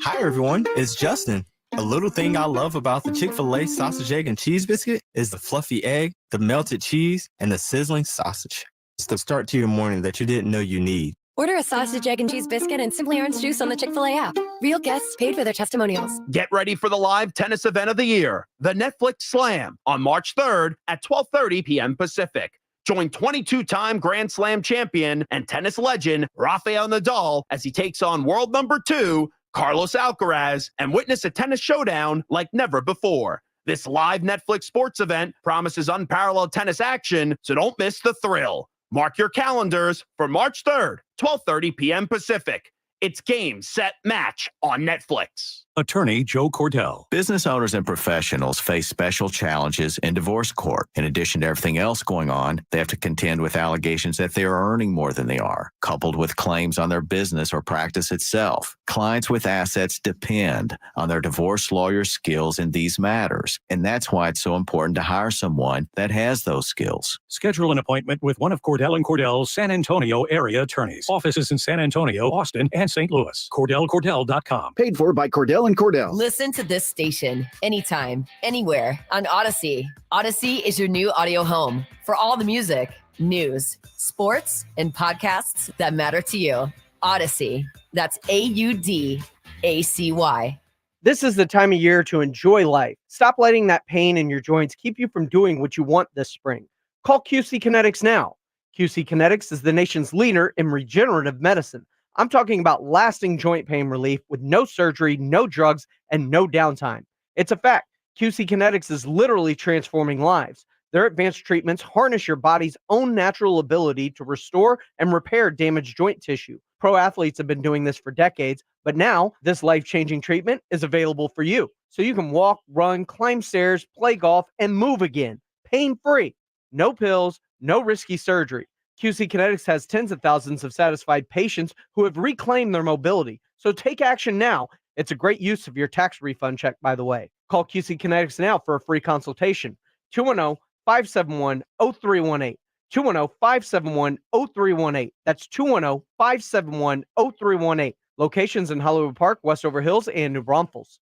Hi, everyone. It's Justin. A little thing I love about the Chick-fil-A sausage, egg, and cheese biscuit is the fluffy egg, the melted cheese, and the sizzling sausage. It's the start to your morning that you didn't know you need. Order a sausage, egg, and cheese biscuit and Simply Orange juice on the Chick-fil-A app. Real guests paid for their testimonials. Get ready for the live tennis event of the year, the Netflix Slam, on March 3rd at 12:30 p.m. Pacific. Join 22-time Grand Slam champion and tennis legend Rafael Nadal as he takes on world number 2, Carlos Alcaraz, and witness a tennis showdown like never before. This live Netflix sports event promises unparalleled tennis action, so don't miss the thrill. Mark your calendars for March 3rd, 12:30 p.m. Pacific. It's Game, Set, Match on Netflix. Attorney Joe Cordell. Business owners and professionals face special challenges in divorce court. In addition to everything else going on, they have to contend with allegations that they are earning more than they are, coupled with claims on their business or practice itself. Clients with assets depend on their divorce lawyer's skills in these matters, and that's why it's so important to hire someone that has those skills. Schedule an appointment with one of Cordell & Cordell's San Antonio area attorneys. Offices in San Antonio, Austin, and St. Louis. CordellCordell.com. Paid for by Cordell & Cordell. Listen to this station anytime, anywhere on Odyssey. Odyssey is your new audio home for all the music, news, sports, and podcasts that matter to you. Odyssey. That's AUDACY. This is the time of year to enjoy life. Stop letting that pain in your joints keep you from doing what you want this spring. Call QC Kinetics now. QC Kinetics is the nation's leader in regenerative medicine. I'm talking about lasting joint pain relief with no surgery, no drugs, and no downtime. It's a fact. QC Kinetics is literally transforming lives. Their advanced treatments harness your body's own natural ability to restore and repair damaged joint tissue. Pro athletes have been doing this for decades, but now this life-changing treatment is available for you. So you can walk, run, climb stairs, play golf, and move again, pain-free. No pills, no risky surgery. QC Kinetics has tens of thousands of satisfied patients who have reclaimed their mobility. So take action now. It's a great use of your tax refund check, by the way. Call QC Kinetics now for a free consultation. 210-571-0318. 210-571-0318. That's 210-571-0318. Locations in Hollywood Park, Westover Hills, and New Braunfels.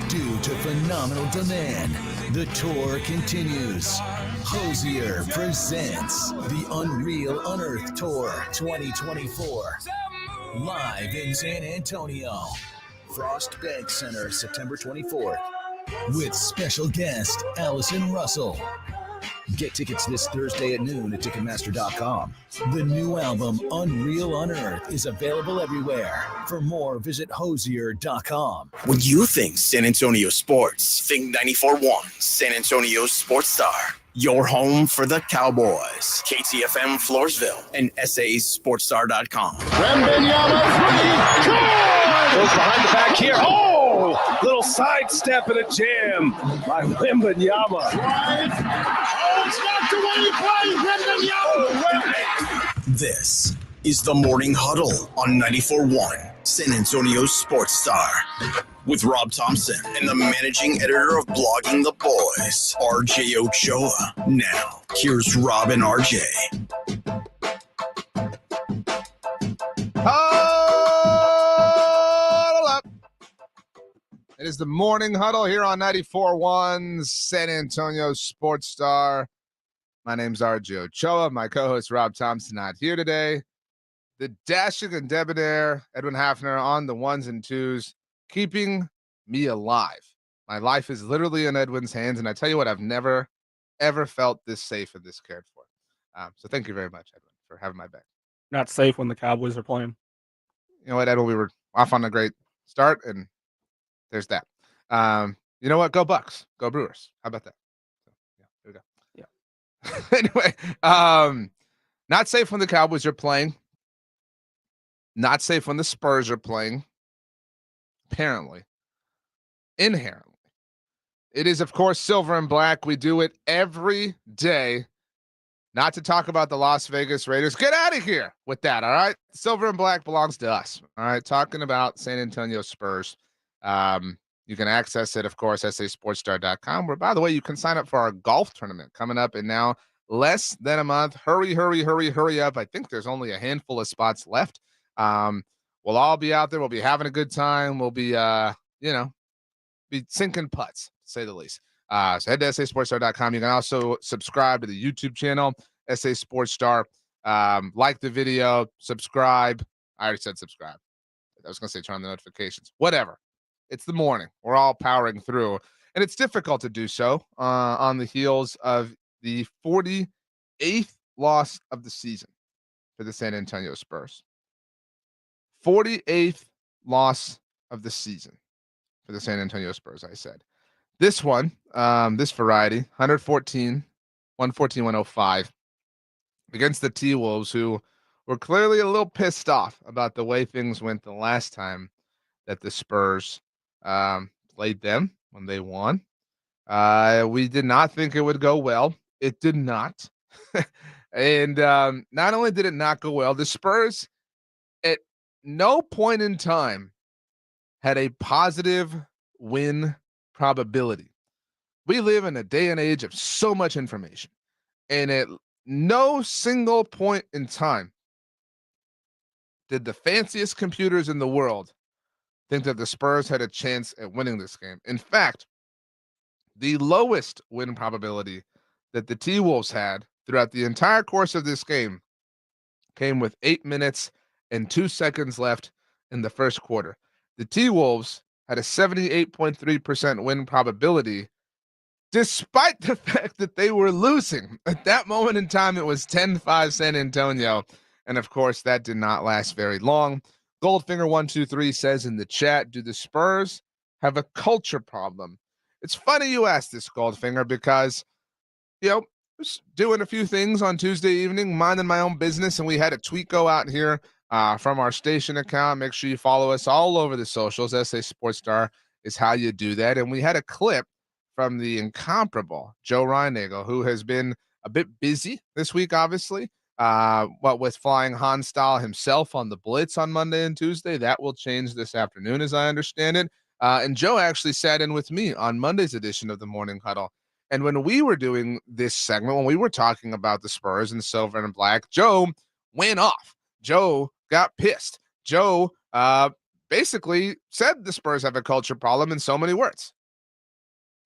Due to phenomenal demand, the tour continues. Hosier presents the Unreal Unearthed Tour 2024. Live in San Antonio. Frost Bank Center, September 24th. With special guest Allison Russell. Get tickets this Thursday at noon at Ticketmaster.com. The new album, Unreal Unearthed, is available everywhere. For more, visit Hosier.com. When you think San Antonio sports, think 94.1 San Antonio Sports Star. Your home for the Cowboys. KTFM Floresville and SASportsStar.com. Goes behind the back here. Oh, little sidestep and a jam by Wembanyama. Oh, it's knocked away by Wembanyama. This is the Morning Huddle on 94.1 San Antonio Sports Star. With Rob Thompson and the managing editor of Blogging the Boys, RJ Ochoa. Now, here's Rob and RJ. Huddle up. It is the Morning Huddle here on 94.1 San Antonio Sports Star. My name's RJ Ochoa. My co-host Rob Thompson not here today. The dashing and debonair Edwin Hafner on the ones and twos, keeping me alive. My life is literally in Edwin's hands, and I tell you what, I've never, ever felt this safe and this cared for. So thank you very much, Edwin, for having my back. Not safe when the Cowboys are playing. You know what, Edwin, we were off on a great start, and there's that. You know what? Go Bucks. Go Brewers. How about that? So, yeah, there we go. Yeah. Anyway, not safe when the Cowboys are playing. Not safe when the Spurs are playing. Apparently. Inherently. It is, of course, silver and black. We do it every day. Not to talk about the Las Vegas Raiders. Get out of here with that, all right? Silver and black belongs to us, all right? Talking about San Antonio Spurs. You can access it, of course, SASportsStar.com, where, by the way, you can sign up for our golf tournament coming up in now less than a month. Hurry up. I think there's only a handful of spots left. We'll all be out there. We'll be having a good time. We'll be, be sinking putts, to say the least. So head to SASportsStar.com. You can also subscribe to the YouTube channel, SA Sports Star. Like the video, subscribe. I already said subscribe. I was going to say turn on the notifications. Whatever. It's the morning. We're all powering through. And it's difficult to do so on the heels of the 48th loss of the season for the San Antonio Spurs. 48th loss of the season for the San Antonio Spurs, I said. This one, this variety, 114-105 against the T-Wolves, who were clearly a little pissed off about the way things went the last time that the Spurs played them when they won. We did not think it would go well. It did not. And not only did it not go well, the Spurs at no point in time had a positive win probability. We live in a day and age of so much information, and at no single point in time did the fanciest computers in the world think that the Spurs had a chance at winning this game. In fact, the lowest win probability that the T-Wolves had throughout the entire course of this game came with 8 minutes and 2 seconds left in the first quarter. The T-Wolves had a 78.3% win probability, despite the fact that they were losing. At that moment in time, it was 10-5 San Antonio. And of course, that did not last very long. Goldfinger123 says in the chat, do the Spurs have a culture problem? It's funny you asked this, Goldfinger, because, I was doing a few things on Tuesday evening, minding my own business, and we had a tweet go out here from our station account. Make sure you follow us all over the socials. SA Sports Star is how you do that. And we had a clip from the incomparable Joe Reinagel, who has been a bit busy this week, obviously. What with flying Han style himself on the Blitz on Monday and Tuesday. That will change this afternoon, as I understand it. And Joe actually sat in with me on Monday's edition of the Morning Huddle. And when we were doing this segment, when we were talking about the Spurs and silver and black, Joe went off. Joe got pissed. Joe basically said the Spurs have a culture problem in so many words.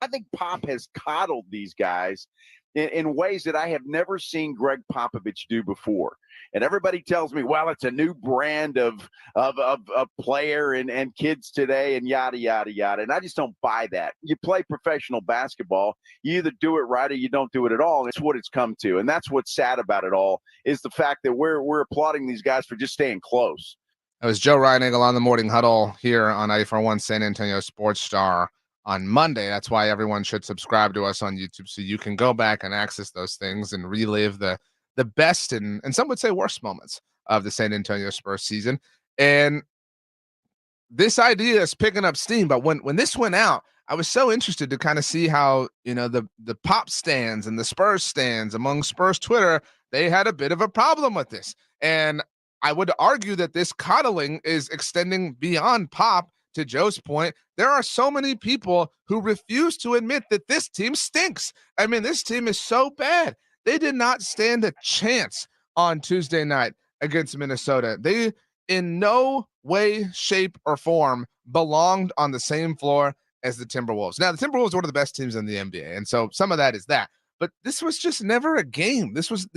I think Pop has coddled these guys in ways that I have never seen Greg Popovich do before. And everybody tells me, well, it's a new brand of player and kids today and yada, yada, yada. And I just don't buy that. You play professional basketball. You either do it right or you don't do it at all. It's what it's come to. And that's what's sad about it all is the fact that we're applauding these guys for just staying close. That was Joe Reiniger on the Morning Huddle here on 94.1 San Antonio Sports Star on Monday. That's why everyone should subscribe to us on YouTube so you can go back and access those things and relive the best and some would say worst moments of the San Antonio Spurs season. And this idea is picking up steam. But when this went out, I was so interested to kind of see how, the Pop stands and the Spurs stands among Spurs Twitter, they had a bit of a problem with this. And I would argue that this coddling is extending beyond Pop. To Joe's point, there are so many people who refuse to admit that this team stinks. I mean, this team is so bad. They did not stand a chance on Tuesday night against Minnesota. They, in no way, shape, or form, belonged on the same floor as the Timberwolves. Now, the Timberwolves are one of the best teams in the NBA, and so some of that is that. But this was just never a game. This was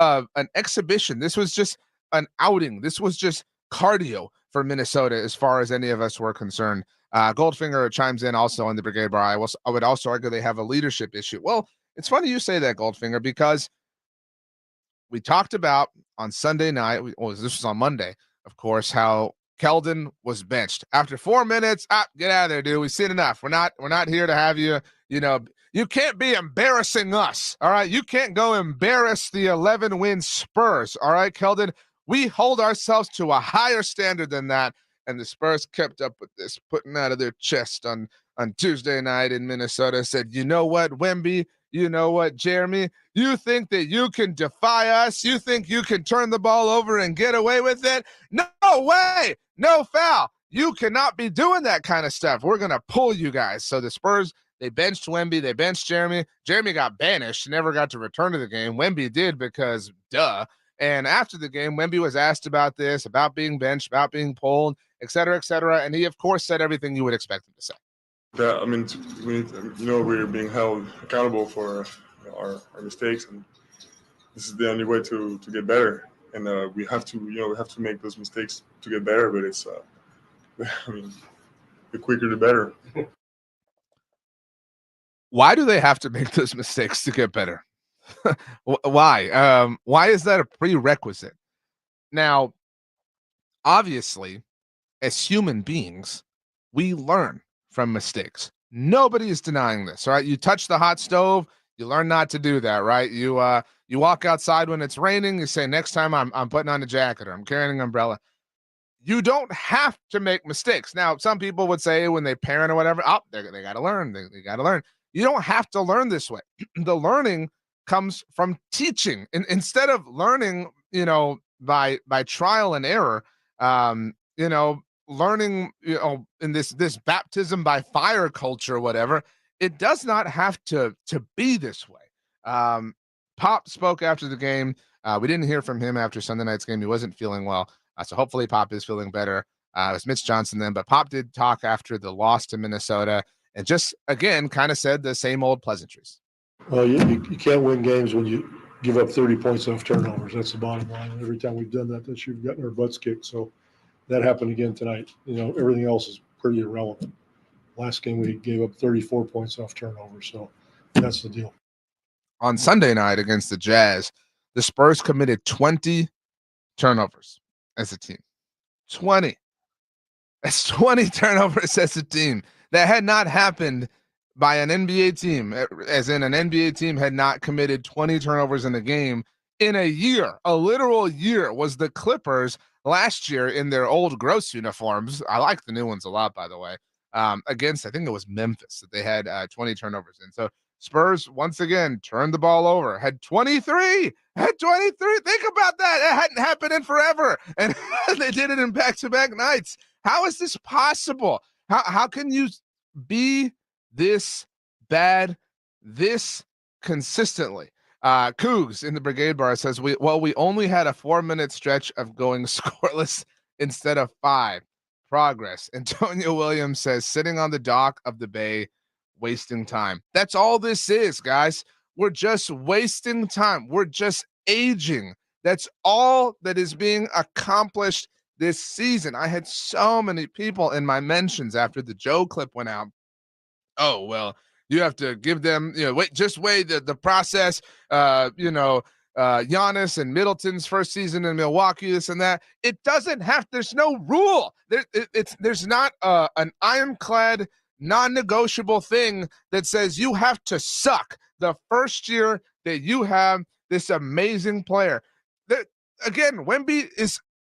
an exhibition. This was just an outing. This was just cardio for Minnesota as far as any of us were concerned. Goldfinger chimes in also on the Brigade Bar. I would also argue they have a leadership issue. Well, it's funny you say that, Goldfinger, because we talked about on Sunday night, this was on Monday, of course, how Keldon was benched after 4 minutes. Get out of there, dude. We've seen enough. We're not here to have you. You can't be embarrassing us. All right, you can't go embarrass the 11-win Spurs. All right, Keldon. We hold ourselves to a higher standard than that, and the Spurs kept up with this, putting out of their chest on Tuesday night in Minnesota, said, you know what, Wemby, you know what, Jeremy, you think that you can defy us? You think you can turn the ball over and get away with it? No way, no foul. You cannot be doing that kind of stuff. We're going to pull you guys. So the Spurs, they benched Wemby, they benched Jeremy. Jeremy got banished, never got to return to the game. Wemby did because, duh. And after the game, Wemby was asked about this, about being benched, about being pulled, et cetera, and he, of course, said everything you would expect him to say. Yeah, I mean, we're being held accountable for our mistakes, and this is the only way to get better. And we have to make those mistakes to get better. But it's, the quicker the better. Why do they have to make those mistakes to get better? Why? Why is that a prerequisite? Now, obviously, as human beings, we learn from mistakes. Nobody is denying this, right? You touch the hot stove, you learn not to do that, right? You walk outside when it's raining, you say, next time I'm putting on a jacket or I'm carrying an umbrella. You don't have to make mistakes. Now, some people would say when they parent or whatever, they got to learn. They got to learn. You don't have to learn this way. The learning comes from teaching, and instead of learning, by trial and error, learning, in this baptism by fire culture, or whatever. It does not have to be this way. Pop spoke after the game. We didn't hear from him after Sunday night's game. He wasn't feeling well, so hopefully Pop is feeling better. It was Mitch Johnson then, but Pop did talk after the loss to Minnesota, and just again kind of said the same old pleasantries. Well, you can't win games when you give up 30 points off turnovers. That's the bottom line. Every time we've done that this year, we've gotten our butts kicked. So that happened again tonight. Everything else is pretty irrelevant. Last game, we gave up 34 points off turnovers. So that's the deal. On Sunday night against the Jazz, the Spurs committed 20 turnovers as a team. 20. That's 20 turnovers as a team. That had not happened by an NBA team, as in an NBA team had not committed 20 turnovers in a game in a year. A literal year. Was the Clippers last year in their old gross uniforms. I like the new ones a lot, by the way. Against, I think it was Memphis, that they had 20 turnovers in. So Spurs, once again, turned the ball over. Had 23. Think about that. It hadn't happened in forever. And they did it in back-to-back nights. How is this possible? How can you be this bad this consistently? Cougs in the Brigade Bar says, we only had a 4-minute stretch of going scoreless instead of 5. Progress. Antonio Williams says, sitting on the dock of the bay, wasting time. That's all this is, guys. We're just wasting time. We're just aging. That's all that is being accomplished this season. I had so many people in my mentions after the Joe clip went out. Oh, well, you have to give them, wait the process, Giannis and Middleton's first season in Milwaukee, this and that. It doesn't have, there's no rule. There's not an ironclad, non-negotiable thing that says you have to suck the first year that you have this amazing player. Again, Wemby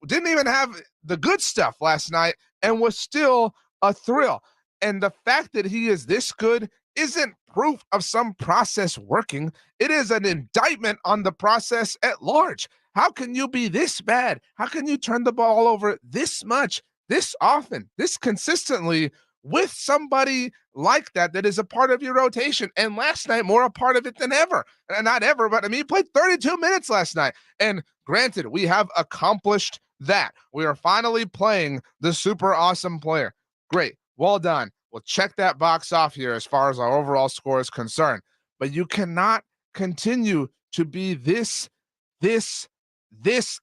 didn't even have the good stuff last night and was still a thrill. And the fact that he is this good isn't proof of some process working. It is an indictment on the process at large. How can you be this bad? How can you turn the ball over this much, this often, this consistently with somebody like that is a part of your rotation? And last night, more a part of it than ever. And not ever, but he played 32 minutes last night. And granted, we have accomplished that. We are finally playing the super awesome player. Great. Well done. We'll check that box off here as far as our overall score is concerned. But you cannot continue to be this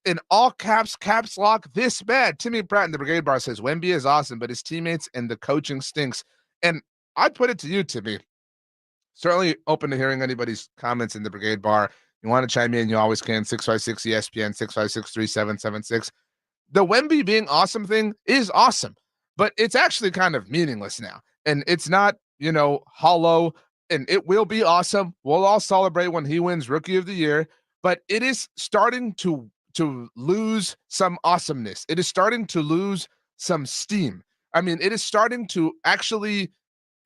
in all caps lock, this bad. Timmy Pratt in the Brigade Bar says, Wemby is awesome, but his teammates and the coaching stinks. And I'd put it to you, Timmy. Certainly open to hearing anybody's comments in the Brigade Bar. You want to chime in, you always can. 656 ESPN, 656-3776. The Wemby being awesome thing is awesome, but it's actually kind of meaningless now. And it's not, hollow, and it will be awesome. We'll all celebrate when he wins Rookie of the Year, but it is starting to lose some awesomeness. It is starting to lose some steam. I mean, it is starting to actually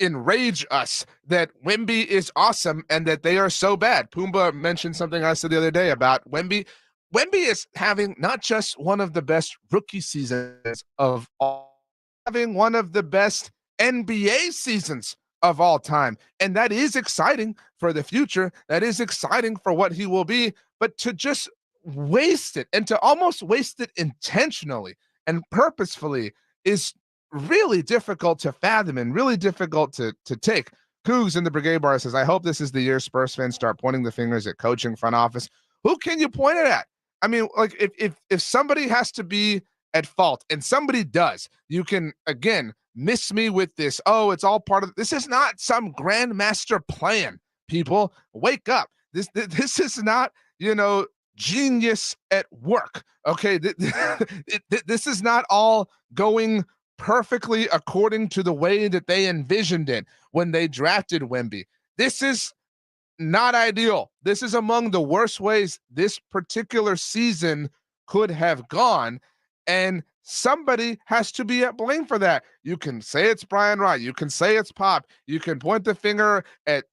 enrage us that Wemby is awesome and that they are so bad. Pumbaa mentioned something I said the other day about Wemby. Wemby is having not just one of the best rookie seasons of all, having one of the best NBA seasons of all time. And that is exciting for the future. That is exciting for what he will be. But to just waste it, and to almost waste it intentionally and purposefully, is really difficult to fathom and really difficult to take. Cougs in the Brigade Bar says, I hope this is the year Spurs fans start pointing the fingers at coaching, front office. Who can you point it at? I mean, like, if somebody has to be at fault, and somebody does, you can, again, miss me with this. Oh, it's all part of, this is not some grandmaster plan, people. Wake up. This is not, genius at work. Okay. This is not all going perfectly according to the way that they envisioned it when they drafted Wemby. This is not ideal. This is among the worst ways this particular season could have gone. And somebody has to be at blame for that. You can say it's Brian Wright. You can say it's Pop. You can point the finger at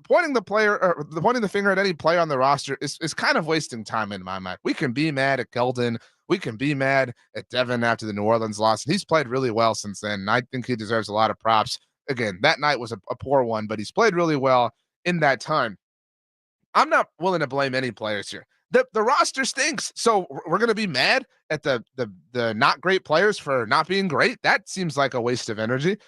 pointing the finger at any player on the roster is kind of wasting time in my mind. We can be mad at Keldon. We can be mad at Devin after the New Orleans loss. He's played really well since then, and I think he deserves a lot of props. Again, that night was a poor one, but he's played really well in that time. I'm not willing to blame any players here. The roster stinks, so we're going to be mad at the not great players for not being great. That seems like a waste of energy.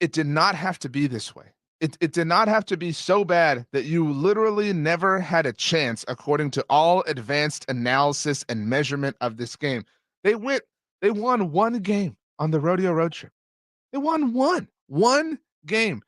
It did not have to be this way. It did not have to be so bad that you literally never had a chance, according to all advanced analysis and measurement of this game. They won one game on the Rodeo Road trip. They won one game.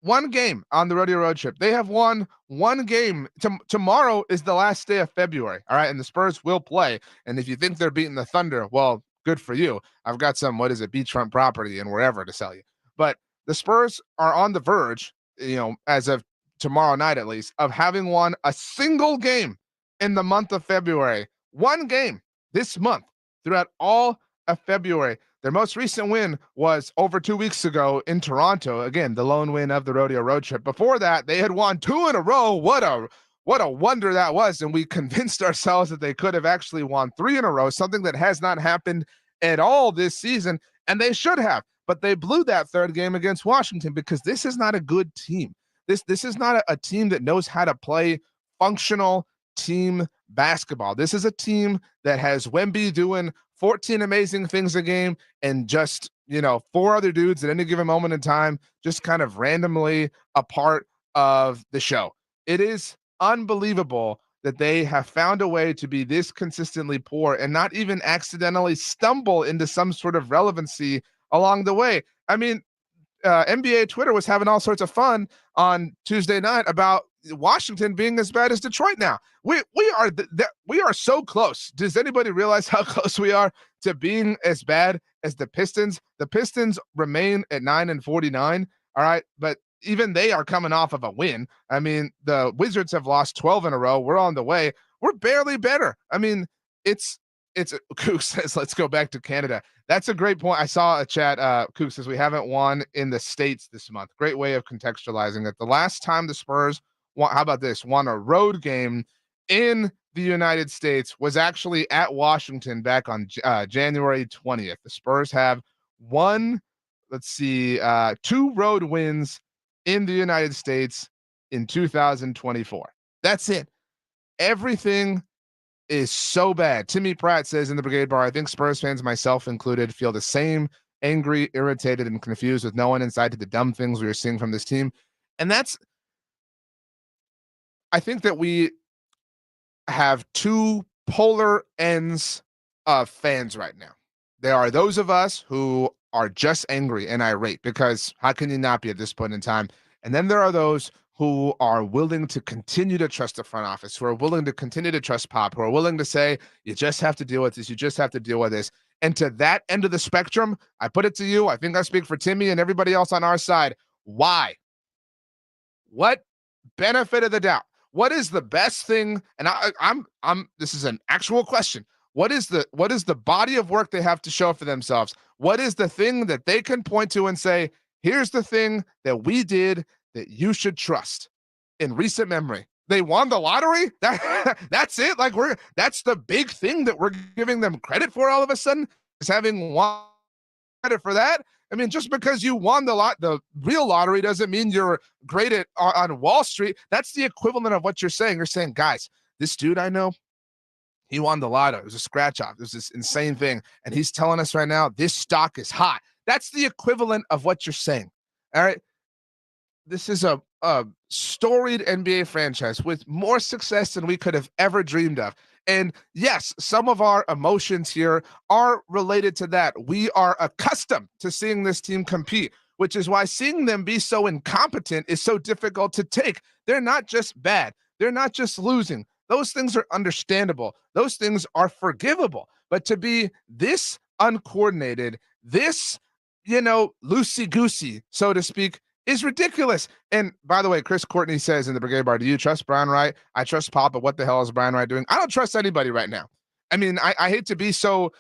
One game on the Rodeo Road trip. They have won one game. Tomorrow is the last day of February. All right. And the Spurs will play. And if you think they're beating the Thunder, well, good for you. I've got some, beachfront property and wherever to sell you. But the Spurs are on the verge, as of tomorrow night, at least, of having won a single game in the month of February. One game this month throughout all of February. Their most recent win was over 2 weeks ago in Toronto. Again, the lone win of the Rodeo Road trip. Before that, they had won 2 in a row. What a wonder that was. And we convinced ourselves that they could have actually won 3 in a row, something that has not happened at all this season. And they should have, but they blew that third game against Washington because this is not a good team. This is not a team that knows how to play functional team basketball. This is a team that has Wemby doing 14 amazing things a game and just 4 other dudes at any given moment in time, just kind of randomly a part of the show. It is unbelievable that they have found a way to be this consistently poor and not even accidentally stumble into some sort of relevancy along the way. I mean, NBA Twitter was having all sorts of fun on Tuesday night about Washington being as bad as Detroit now. We are so close. Does anybody realize how close we are to being as bad as the Pistons? The Pistons remain at 9-49. All right, but even they are coming off of a win. I mean, the Wizards have lost 12 in a row. We're on the way. We're barely better. I mean, it's Kook says, let's go back to Canada. That's a great point. I saw a chat. Kook says we haven't won in the States this month. Great way of contextualizing it. The last time the Spurs won a road game in the United States was actually at Washington back on January 20th. The Spurs have won, 2 road wins in the United States in 2024. That's it. Everything is so bad. Timmy Pratt says in the Brigade Bar, I think Spurs fans, myself included, feel the same, angry, irritated, and confused with no one inside to the dumb things we are seeing from this team. And I think that we have 2 polar ends of fans right now. There are those of us who are just angry and irate, because how can you not be at this point in time? And then there are those who are willing to continue to trust the front office, who are willing to continue to trust Pop, who are willing to say, you just have to deal with this. You just have to deal with this. And to that end of the spectrum, I put it to you, I think I speak for Timmy and everybody else on our side. Why? What benefit of the doubt? What is the best thing? And this is an actual question. What is the body of work they have to show for themselves? What is the thing that they can point to and say, here's the thing that we did that you should trust in recent memory? They won the lottery. That's it. Like that's the big thing that we're giving them credit for all of a sudden, is having won credit for that. I mean, just because you won the real lottery doesn't mean you're great on Wall Street. That's the equivalent of what you're saying. You're saying, guys, this dude I know, he won the lotto. It was a scratch off. It was this insane thing. And he's telling us right now, this stock is hot. That's the equivalent of what you're saying. All right. This is a storied NBA franchise with more success than we could have ever dreamed of. And yes, some of our emotions here are related to that. We are accustomed to seeing this team compete, which is why seeing them be so incompetent is so difficult to take. They're not just bad. They're not just losing. Those things are understandable. Those things are forgivable. But to be this uncoordinated, this, loosey-goosey, so to speak, is ridiculous. And by the way, Chris Courtney says in the Brigade Bar, do you trust Brian Wright? I trust Pop, but what the hell is Brian Wright doing? I don't trust anybody right now. I mean, I hate to be so,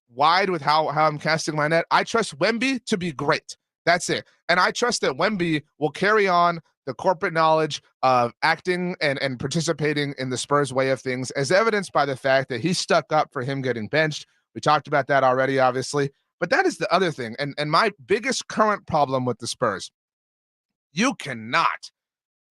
wide with how I'm casting my net. I trust Wemby to be great. That's it. And I trust that Wemby will carry on the corporate knowledge of acting and participating in the Spurs way of things, as evidenced by the fact that he stuck up for him getting benched. We talked about that already, obviously. But that is the other thing. And my biggest current problem with the Spurs, you cannot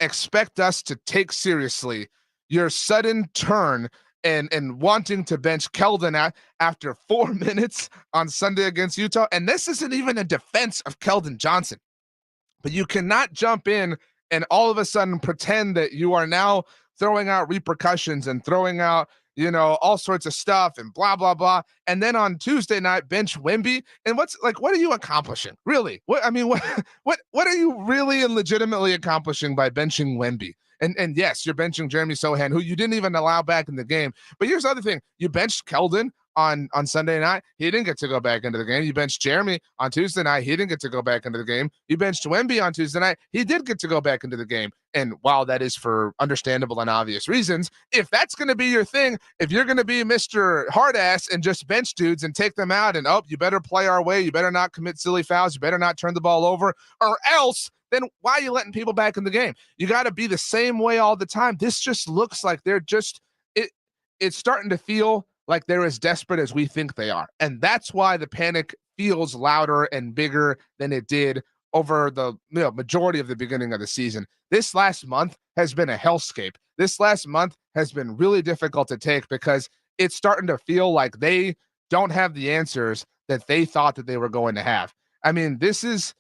expect us to take seriously your sudden turn and wanting to bench Keldon after 4 minutes on Sunday against Utah. And this isn't even a defense of Keldon Johnson. But you cannot jump in and all of a sudden pretend that you are now throwing out repercussions and throwing out, all sorts of stuff and blah, blah, blah. And then on Tuesday night, bench Wemby. And what are you accomplishing? Really? What are you really and legitimately accomplishing by benching Wemby? And yes, you're benching Jeremy Sohan, who you didn't even allow back in the game. But here's the other thing. You benched Keldon on Sunday night. He didn't get to go back into the game. You benched Jeremy on Tuesday night. He didn't get to go back into the game. You benched Wemby on Tuesday night. He did get to go back into the game. And while that is for understandable and obvious reasons, if that's going to be your thing, if you're going to be Mr. Hardass and just bench dudes and take them out and, you better play our way, you better not commit silly fouls, you better not turn the ball over, or else, then why are you letting people back in the game? You got to be the same way all the time. This just looks like they're just it's starting to feel like they're as desperate as we think they are. And that's why the panic feels louder and bigger than it did over the majority of the beginning of the season. This last month has been a hellscape. This last month has been really difficult to take because it's starting to feel like they don't have the answers that they thought that they were going to have. I mean, this is,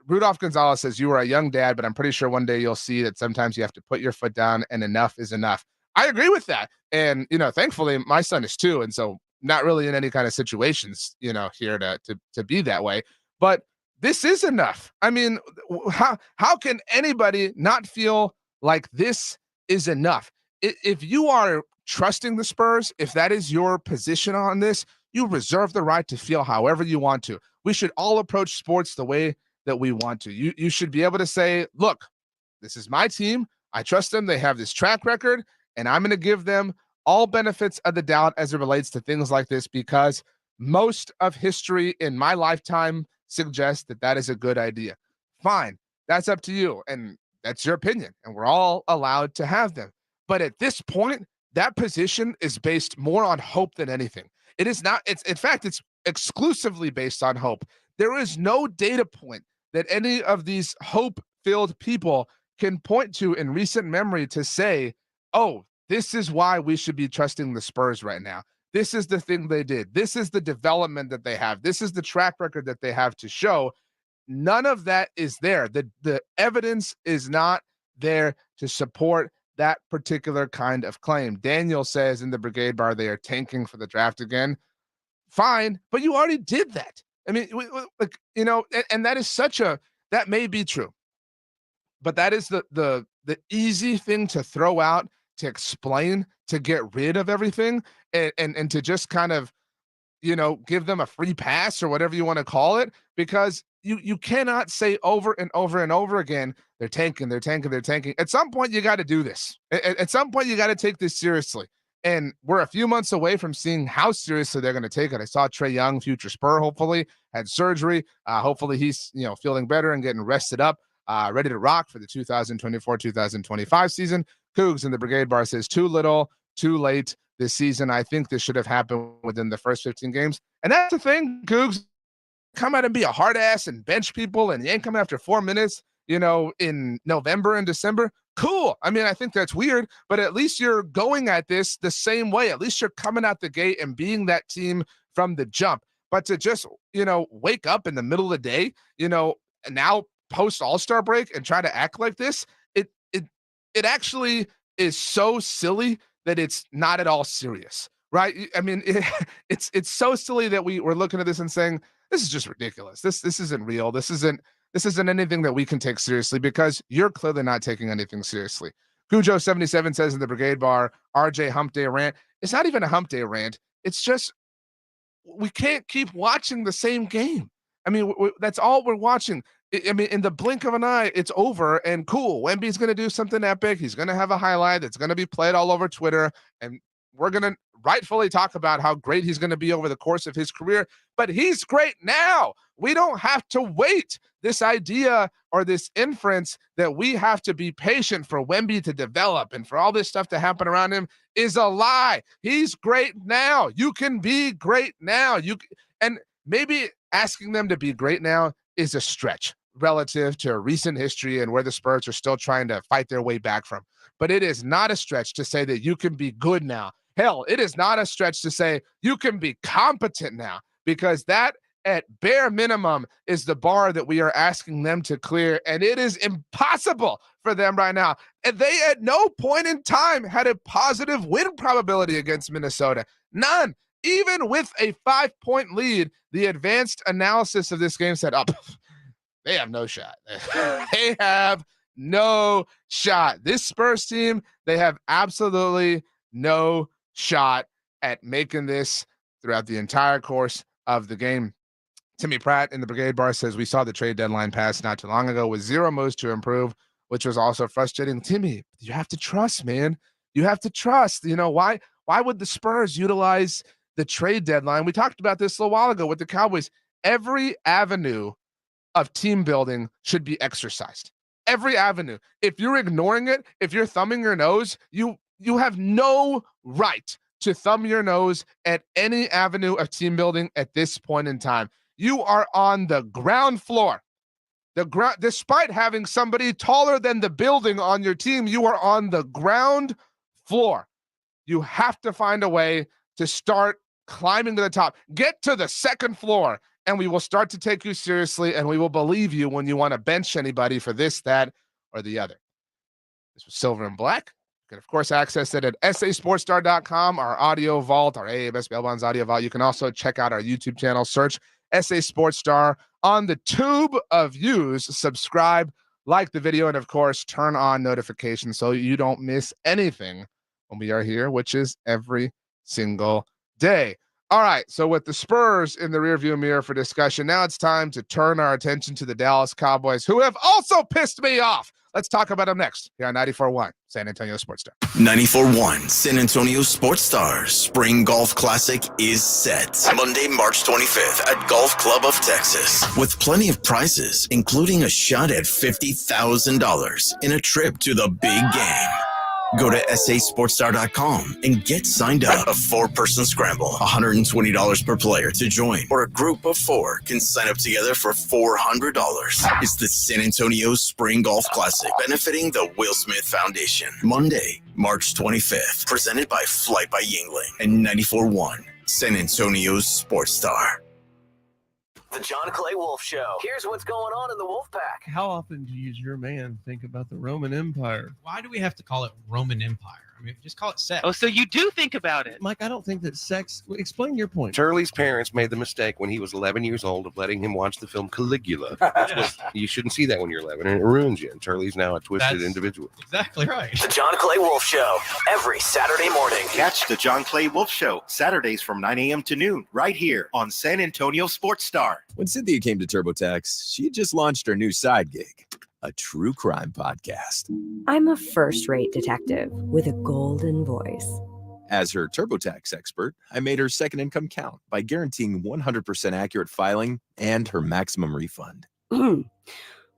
Rudolph Gonzalez says you were a young dad, but I'm pretty sure one day you'll see that sometimes you have to put your foot down and enough is enough. I agree with that. And, thankfully my son is 2. And so not really in any kind of situations, here to be that way, but this is enough. I mean, how can anybody not feel like this is enough? If you are trusting the Spurs, if that is your position on this, you reserve the right to feel however you want to. We should all approach sports the way that we want to. You should be able to say, look, this is my team. I trust them. They have this track record, and I'm going to give them all benefits of the doubt as it relates to things like this, because most of history in my lifetime suggests that that is a good idea. Fine. That's up to you. And that's your opinion. And we're all allowed to have them. But at this point, that position is based more on hope than anything. It is not. In fact, it's exclusively based on hope. There is no data point that any of these hope-filled people can point to in recent memory to say, oh, this is why we should be trusting the Spurs right now. This is the thing they did. This is the development that they have. This is the track record that they have to show. None of that is there. The evidence is not there to support that particular kind of claim. Daniel says in the Brigade Bar they are tanking for the draft again. Fine, but you already did that. I mean, and that is that may be true, but that is the easy thing to throw out, to explain, to get rid of everything, and to just kind of, give them a free pass or whatever you want to call it, because you cannot say over and over and over again, they're tanking. At some point, you got to do this. At some point, you got to take this seriously. And we're a few months away from seeing how seriously they're going to take it. I saw Trae Young, future Spur, hopefully, had surgery. Hopefully he's, feeling better and getting rested up, ready to rock for the 2024-2025 season. Cougs in the Brigade Bar says too little, too late this season. I think this should have happened within the first 15 games. And that's the thing, Cougs. Come out and be a hard ass and bench people, and you ain't coming after 4 minutes, in November and December. Cool. I mean, I think that's weird, but at least you're going at this the same way. At least you're coming out the gate and being that team from the jump. But to just, wake up in the middle of the day, now post All-Star break and try to act like this, it actually is so silly that it's not at all serious, right? I mean, it's so silly that we're looking at this and saying, this is just ridiculous. This isn't real. This isn't anything that we can take seriously, because you're clearly not taking anything seriously. Cujo77 says in the Brigade Bar, RJ hump day rant. It's not even a hump day rant. It's just, we can't keep watching the same game. I mean, that's all we're watching. I mean, in the blink of an eye, it's over and cool. Wemby's going to do something epic. He's going to have a highlight that's going to be played all over Twitter, and we're going to rightfully talk about how great he's going to be over the course of his career. But he's great now. We don't have to wait. This idea or this inference that we have to be patient for Wemby to develop and for all this stuff to happen around him is a lie. He's great now. You can be great now. And maybe asking them to be great now is a stretch relative to recent history and where the Spurs are still trying to fight their way back from. But it is not a stretch to say that you can be good now. Hell, it is not a stretch to say you can be competent now, because that at bare minimum is the bar that we are asking them to clear, and it is impossible for them right now. And they at no point in time had a positive win probability against Minnesota. None. Even with a 5-point lead, the advanced analysis of this game said, oh, they have no shot. They have no shot. This Spurs team, they have absolutely no shot at making this throughout the entire course of the game. Timmy Pratt in the Brigade Bar says, we saw the trade deadline pass not too long ago with 0 moves to improve, which was also frustrating. Timmy, you have to trust, man. You have to trust. Why would the Spurs utilize the trade deadline? We talked about this a little while ago with the Cowboys. Every avenue of team building should be exercised. Every avenue. If you're ignoring it, if you're thumbing your nose, you have no right to thumb your nose at any avenue of team building at this point in time. You are on the ground floor. Despite having somebody taller than the building on your team, you are on the ground floor. You have to find a way to start climbing to the top. Get to the second floor, and we will start to take you seriously, and we will believe you when you want to bench anybody for this, that, or the other. This was Silver and Black. You can, of course, access it at sasportstar.com, our audio vault, our AAMS Bail Bonds audio vault. You can also check out our YouTube channel. Search SA Sports Star on the tube of views. Subscribe, like the video, and, of course, turn on notifications so you don't miss anything when we are here, which is every single day. All right, so with the Spurs in the rearview mirror for discussion, now it's time to turn our attention to the Dallas Cowboys, who have also pissed me off. Let's talk about them next here on 94.1 San Antonio Sports Star. 94.1 San Antonio Sports Stars Spring Golf Classic is set. Monday, March 25th at Golf Club of Texas. With plenty of prizes, including a shot at $50,000 in a trip to the big game. Go to sasportstar.com and get signed up. A 4-person scramble, $120 per player to join, or a group of 4 can sign up together for $400. It's the San Antonio Spring Golf Classic, benefiting the Will Smith Foundation. Monday, March 25th, presented by Flight by Yingling and 94.1 San Antonio Sports Star. The John Clay Wolf Show. Here's what's going on in the Wolf Pack. How often do you, as your man, think about the Roman Empire? Why do we have to call it Roman Empire? I mean, just call it sex. Oh, so you do think about it. Mike, I don't think that sex... Explain your point. Turley's parents made the mistake when he was 11 years old of letting him watch the film Caligula. You shouldn't see that when you're 11, and it ruins you. And Turley's now a twisted individual. Exactly right. The John Clay Wolf Show, every Saturday morning. Catch the John Clay Wolf Show, Saturdays from 9 a.m. to noon, right here on San Antonio Sports Star. When Cynthia came to TurboTax, she just launched her new side gig, a true crime podcast. I'm a first-rate detective with a golden voice. As her TurboTax expert, I made her second income count by guaranteeing 100% accurate filing and her maximum refund.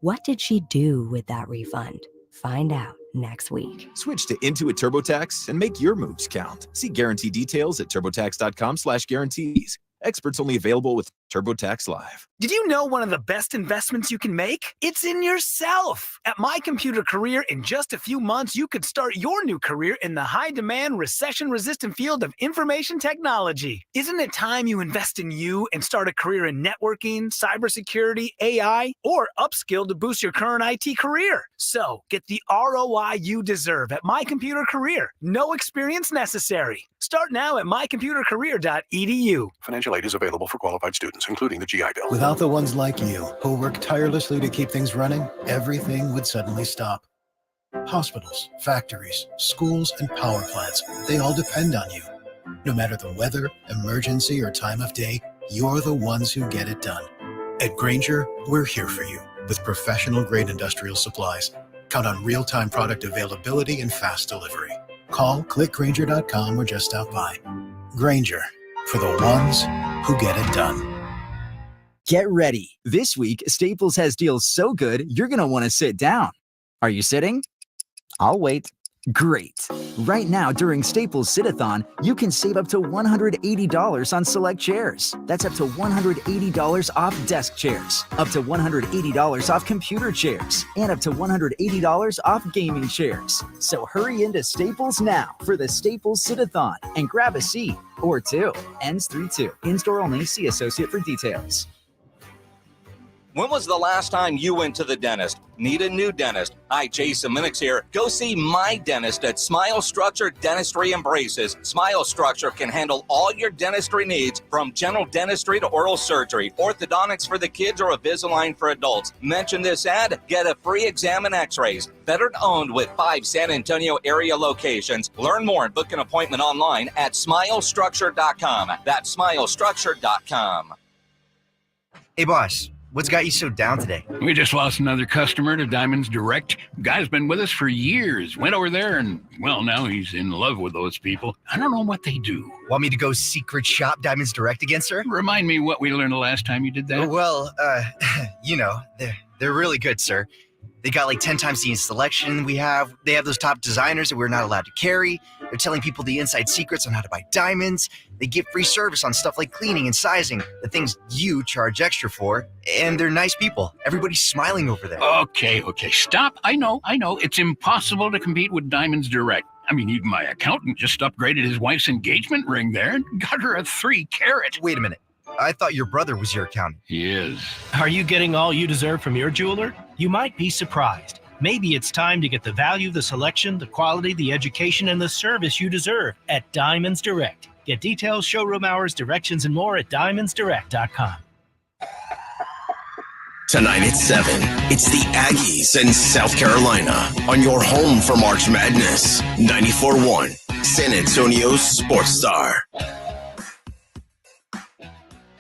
What did she do with that refund? Find out next week. Switch to Intuit TurboTax and make your moves count. See guarantee details at turbotax.com/guarantees. Experts only available with TurboTax Live. Did you know one of the best investments you can make? It's in yourself. At My Computer Career, in just a few months, you could start your new career in the high-demand, recession-resistant field of information technology. Isn't it time you invest in you and start a career in networking, cybersecurity, AI, or upskill to boost your current IT career? So, get the ROI you deserve at My Computer Career. No experience necessary. Start now at mycomputercareer.edu. Financial aid is available for qualified students, including the GI Bill. Without the ones like you, who work tirelessly to keep things running, everything would suddenly stop. Hospitals, factories, schools, and power plants, they all depend on you. No matter the weather, emergency, or time of day, you're the ones who get it done. At Grainger, we're here for you with professional-grade industrial supplies. Count on real-time product availability and fast delivery. Call, click Grainger.com, or just stop by. Grainger, for the ones who get it done. Get ready. This week, Staples has deals so good, you're going to want to sit down. Are you sitting? I'll wait. Great. Right now, during Staples Sit-a-thon, you can save up to $180 on select chairs. That's up to $180 off desk chairs, up to $180 off computer chairs, and up to $180 off gaming chairs. So hurry into Staples now for the Staples Sit-a-thon and grab a seat or two. Ends 3/2. In-store only. See associate for details. When was the last time you went to the dentist? Need a new dentist? Hi, Jason Minix here. Go see my dentist at Smile Structure Dentistry and Braces. Smile Structure can handle all your dentistry needs, from general dentistry to oral surgery, orthodontics for the kids, or Invisalign for adults. Mention this ad, get a free exam and x-rays. Veteran owned with 5 San Antonio area locations. Learn more and book an appointment online at smilestructure.com. That's smilestructure.com. Hey, boss. What's got you so down today? We just lost another customer to Diamonds Direct. Guy's been with us for years. Went over there and, well, now he's in love with those people. I don't know what they do. Want me to go secret shop Diamonds Direct again, sir? Remind me what we learned the last time you did that. Well, you know, they're really good, sir. They got like 10 times the selection we have. They have those top designers that we're not allowed to carry. They're telling people the inside secrets on how to buy diamonds. They give free service on stuff like cleaning and sizing, the things you charge extra for. And they're nice people. Everybody's smiling over there. Okay, stop. I know. It's impossible to compete with Diamonds Direct. I mean, even my accountant just upgraded his wife's engagement ring there and got her a 3-carat. Wait a minute. I thought your brother was your accountant. He is. Are you getting all you deserve from your jeweler? You might be surprised. Maybe it's time to get the value, the selection, the quality, the education, and the service you deserve at Diamonds Direct. Get details, showroom hours, directions, and more at diamondsdirect.com. Tonight at 7, it's the Aggies in South Carolina on your home for March Madness. 94.1 San Antonio Sports Star.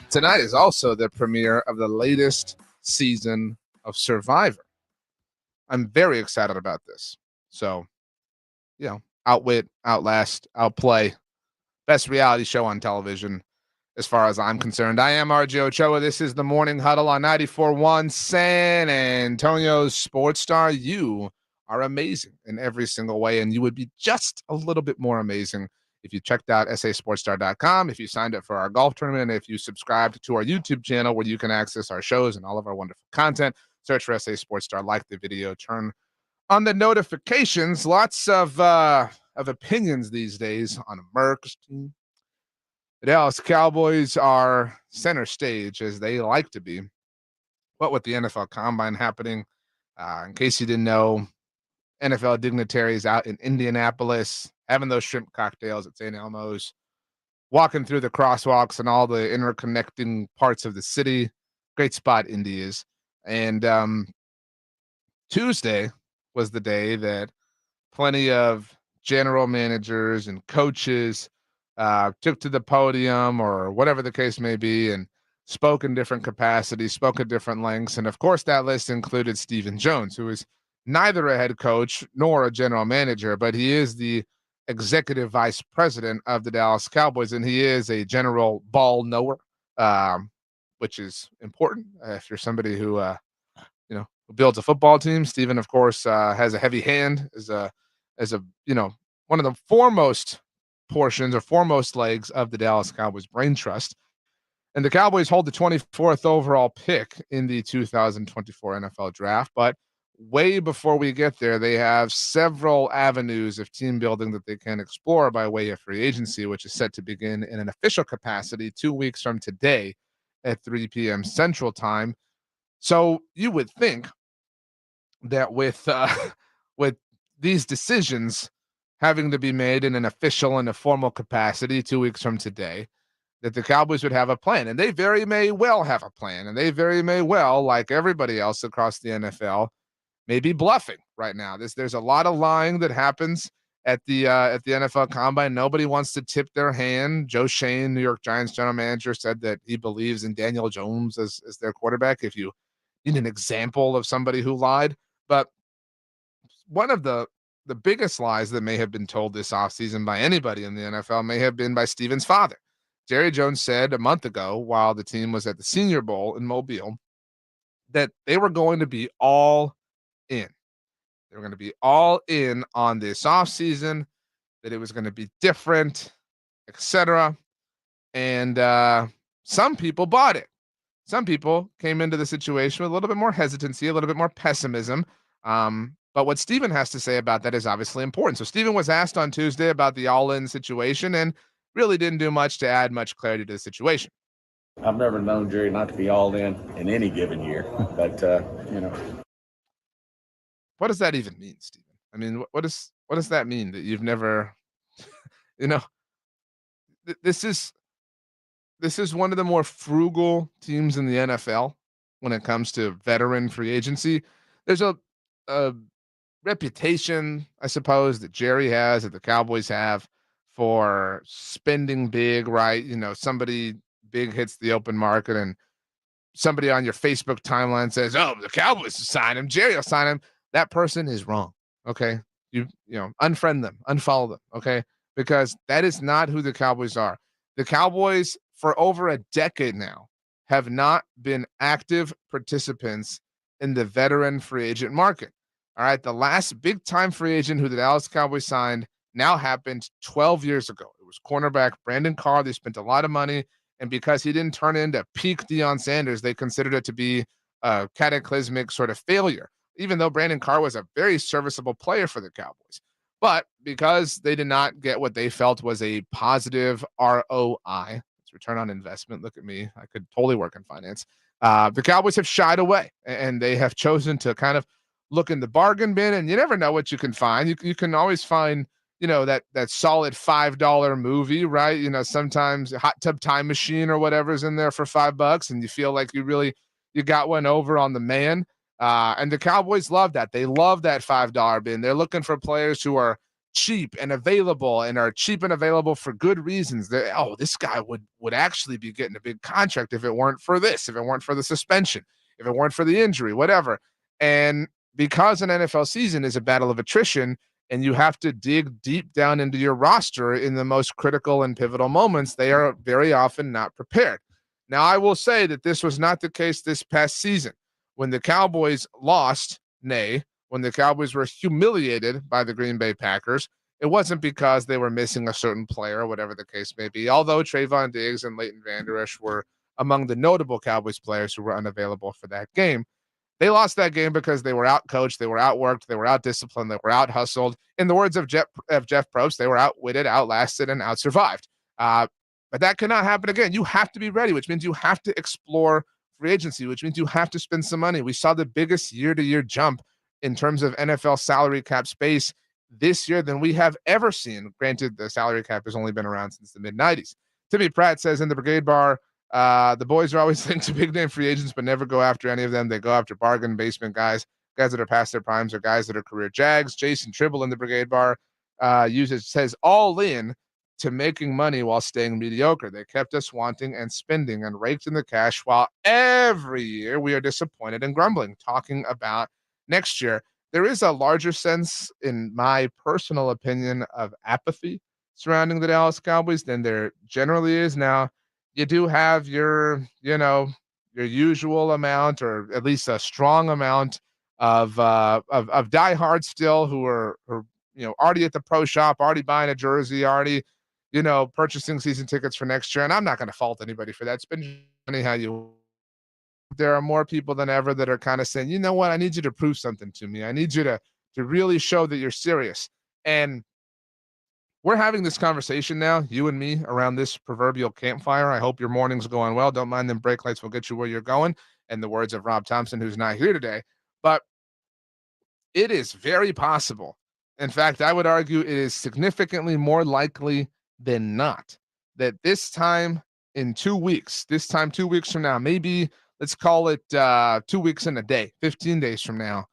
Tonight is also the premiere of the latest season of Survivor. I'm very excited about this. So, outwit, outlast, outplay. Best reality show on television as far as I'm concerned. I am RJ Ochoa. This is the Morning Huddle on 94.1 San Antonio Sports Star. You are amazing in every single way, and you would be just a little bit more amazing if you checked out sasportstar.com, if you signed up for our golf tournament, and if you subscribed to our YouTube channel where you can access our shows and all of our wonderful content. Search for SA Sports Star, like the video, turn on the notifications. Lots of opinions these days on Merck's team. The Dallas Cowboys are center stage, as they like to be. What with the NFL Combine happening, in case you didn't know, NFL dignitaries out in Indianapolis having those shrimp cocktails at St. Elmo's, walking through the crosswalks and all the interconnecting parts of the city. Great spot Indy is. And Tuesday was the day that plenty of general managers and coaches took to the podium or whatever the case may be and spoke in different capacities, spoke at different lengths. And of course, that list included Stephen Jones, who is neither a head coach nor a general manager, but he is the executive vice president of the Dallas Cowboys, and he is a general ball knower, which is important if you're somebody who builds a football team. Stephen, of course, has a heavy hand, as a one of the foremost portions or foremost legs of the Dallas Cowboys brain trust. And the Cowboys hold the 24th overall pick in the 2024 NFL draft. But way before we get there, they have several avenues of team building that they can explore by way of free agency, which is set to begin in an official capacity 2 weeks from today at 3 p.m. Central Time. So you would think that with these decisions having to be made in an official and a formal capacity 2 weeks from today, that the Cowboys would have a plan. And they very may well have a plan. And they very may well, like everybody else across the NFL, may be bluffing right now. There's a lot of lying that happens at the NFL Combine. Nobody wants to tip their hand. Joe Shane, New York Giants general manager, said that he believes in Daniel Jones as their quarterback, if you need an example of somebody who lied. But one of the biggest lies that may have been told this offseason by anybody in the NFL may have been by Stephen's father. Jerry Jones said a month ago, while the team was at the Senior Bowl in Mobile, that they were going to be all in. They were going to be all in on this offseason, that it was going to be different, etc. And some people bought it. Some people came into the situation with a little bit more hesitancy, a little bit more pessimism. But what Stephen has to say about that is obviously important. So Stephen was asked on Tuesday about the all-in situation and really didn't do much to add much clarity to the situation. I've never known Jerry not to be all in any given year, but What does that even mean, Stephen? I mean, what does that mean that you've never, this is one of the more frugal teams in the NFL when it comes to veteran free agency. There's a reputation, I suppose, that Jerry has, that the Cowboys have, for spending big, right? Somebody big hits the open market and somebody on your Facebook timeline says, oh, the Cowboys will sign him, Jerry will sign him. That person is wrong. Okay. You unfriend them, unfollow them. Okay. Because that is not who the Cowboys are. The Cowboys for over a decade now have not been active participants in the veteran free agent market. All right. The last big time free agent who the Dallas Cowboys signed now happened 12 years ago. It was cornerback Brandon Carr. They spent a lot of money. And because he didn't turn into peak Deion Sanders, they considered it to be a cataclysmic sort of failure, even though Brandon Carr was a very serviceable player for the Cowboys. But because they did not get what they felt was a positive ROI, it's return on investment. Look at me. I could totally work in finance. The Cowboys have shied away, and they have chosen to kind of look in the bargain bin, and you never know what you can find. You can always find, that solid $5 movie, right? Sometimes Hot Tub Time Machine or whatever's in there for $5, and you feel like you got one over on the man. And the Cowboys love that. They love that $5 bin. They're looking for players who are cheap and available, and are cheap and available for good reasons. This guy would actually be getting a big contract if it weren't for this, if it weren't for the suspension, if it weren't for the injury, whatever. And because an NFL season is a battle of attrition, and you have to dig deep down into your roster in the most critical and pivotal moments, they are very often not prepared. Now, I will say that this was not the case this past season. When the Cowboys lost, when the Cowboys were humiliated by the Green Bay Packers, it wasn't because they were missing a certain player or whatever the case may be, although Trayvon Diggs and Leighton Vander Esch were among the notable Cowboys players who were unavailable for that game. They lost that game because they were out-coached, they were outworked, they were out-disciplined, they were out-hustled. In the words of Jeff Probst, they were outwitted, outlasted, and out-survived. But that cannot happen again. You have to be ready, which means you have to explore free agency, which means you have to spend some money. We saw the biggest year-to-year jump in terms of NFL salary cap space this year than we have ever seen. Granted, the salary cap has only been around since the mid-'90s. Timmy Pratt says in the Brigade Bar, the boys are always linked to big-name free agents, but never go after any of them. They go after bargain basement guys that are past their primes, or guys that are career Jags. Jason Tribble in the Brigade Bar says all in to making money while staying mediocre. They kept us wanting and spending and raked in the cash, while every year we are disappointed and grumbling, talking about next year. There is a larger sense, in my personal opinion, of apathy surrounding the Dallas Cowboys than there generally is. Now, you do have your usual amount, or at least a strong amount of diehards still who are already at the pro shop, already buying a jersey, already purchasing season tickets for next year. And I'm not going to fault anybody for that. Spend money how you. There are more people than ever that are kind of saying, you know what, I need you to prove something to me. I need you to really show that you're serious. And we're having this conversation now, you and me, around this proverbial campfire. I hope your morning's going well. Don't mind them brake lights will get you where you're going. In the words of Rob Thompson, who's not here today. But it is very possible. In fact, I would argue it is significantly more likely than not that this time 2 weeks from now, maybe let's call it 2 weeks and a day, 15 days from now,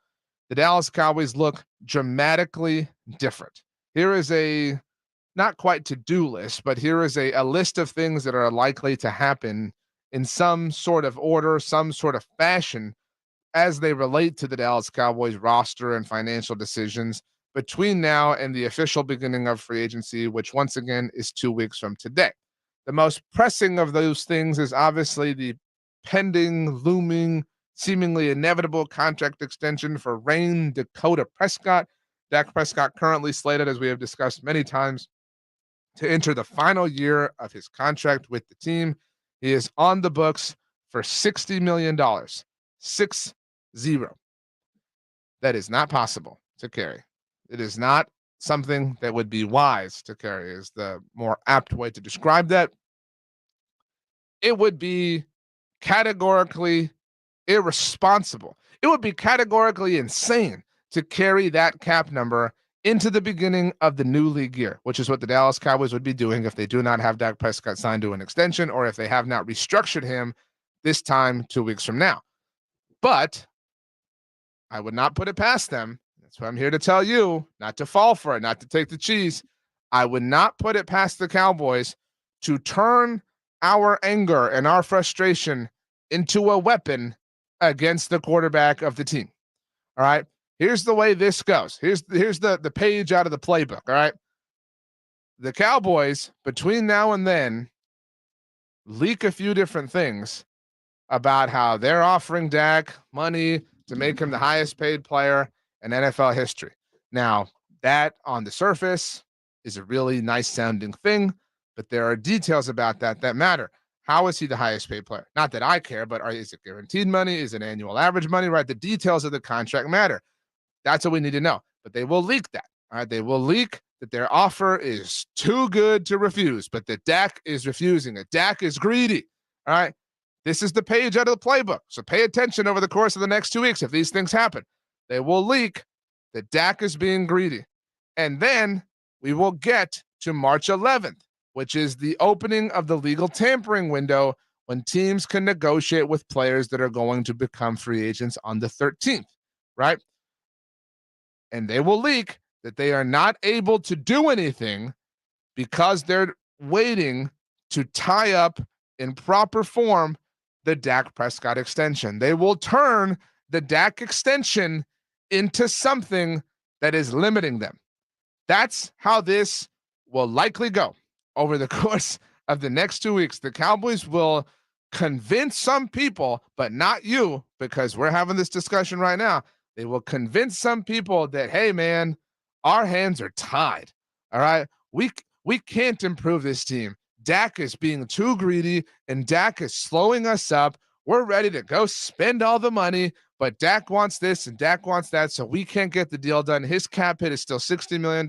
the Dallas Cowboys look dramatically different. Here is a not quite to-do list, but here is a list of things that are likely to happen in some sort of order, some sort of fashion, as they relate to the Dallas Cowboys roster and financial decisions between now and the official beginning of free agency, which once again is 2 weeks from today. The most pressing of those things is obviously the pending, looming, seemingly inevitable contract extension for Rayne Dakota Prescott. Dak Prescott currently slated, as we have discussed many times, to enter the final year of his contract with the team. He is on the books for $60 million. 6-0. That is not possible to carry. It is not something that would be wise to carry, is the more apt way to describe that. It would be categorically irresponsible. It would be categorically insane to carry that cap number into the beginning of the new league year, which is what the Dallas Cowboys would be doing if they do not have Dak Prescott signed to an extension, or if they have not restructured him this time 2 weeks from now. But I would not put it past them. That's what I'm here to tell you, not to fall for it, not to take the cheese. I would not put it past the Cowboys to turn our anger and our frustration into a weapon against the quarterback of the team. All right. Here's the way this goes. Here's the page out of the playbook. All right. The Cowboys, between now and then, leak a few different things about how they're offering Dak money to make him the highest paid player in NFL history. Now, that on the surface is a really nice sounding thing, but there are details about that matter. How is he the highest paid player? Not that I care, but is it guaranteed money? Is it annual average money? Right? The details of the contract matter. That's what we need to know. But they will leak that. All right, they will leak that their offer is too good to refuse, but that Dak is refusing it. Dak is greedy. All right, this is the page out of the playbook. So pay attention over the course of the next 2 weeks if these things happen. They will leak that Dak is being greedy. And then we will get to March 11th, which is the opening of the legal tampering window when teams can negotiate with players that are going to become free agents on the 13th, right? And they will leak that they are not able to do anything because they're waiting to tie up in proper form the Dak Prescott extension. They will turn the Dak extension into something that is limiting them. That's how this will likely go over the course of the next 2 weeks. The Cowboys will convince some people, but not you, because we're having this discussion right now. They will convince some people that, hey, man, our hands are tied. All right. We can't improve this team. Dak is being too greedy and Dak is slowing us up. We're ready to go spend all the money, but Dak wants this and Dak wants that, so we can't get the deal done. His cap hit is still $60 million,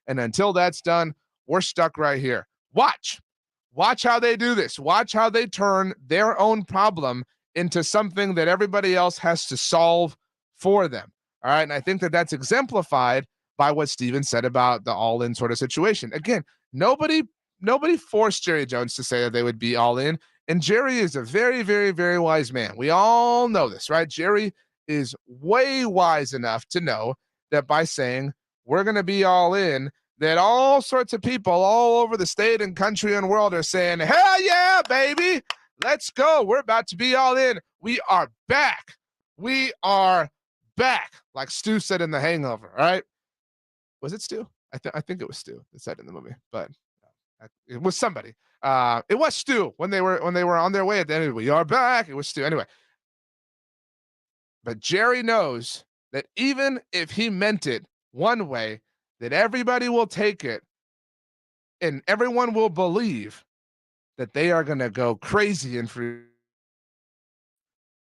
and until that's done, we're stuck right here. Watch how they do this. Watch how they turn their own problem into something that everybody else has to solve for them. All right, and I think that that's exemplified by what Steven said about the all-in sort of situation. Again, nobody forced Jerry Jones to say that they would be all in. And Jerry is a very, very, very wise man. We all know this, right? Jerry is way wise enough to know that by saying we're going to be all in, that all sorts of people all over the state and country and world are saying, hell yeah, baby, let's go. We're about to be all in. We are back. We are back. Like Stu said in The Hangover, right? Was it Stu? I think it was Stu that said in the movie, but it was somebody. It was Stu when they were on their way at the end. We are back. It was Stu anyway. But Jerry knows that even if he meant it one way, that everybody will take it, and everyone will believe that they are going to go crazy and free.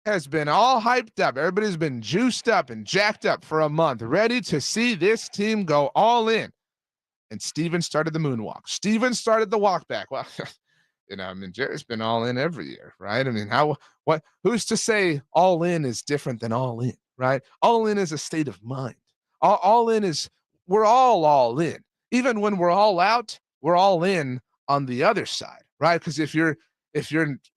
Has been all hyped up. Everybody's been juiced up and jacked up for a month, ready to see this team go all in. And Steven started the moonwalk. Steven started the walk back. Well, Jerry's been all in every year, right? I mean, who's to say all in is different than all in, right? All in is a state of mind. All in is, we're all in. Even when we're all out, we're all in on the other side, right? Because if you're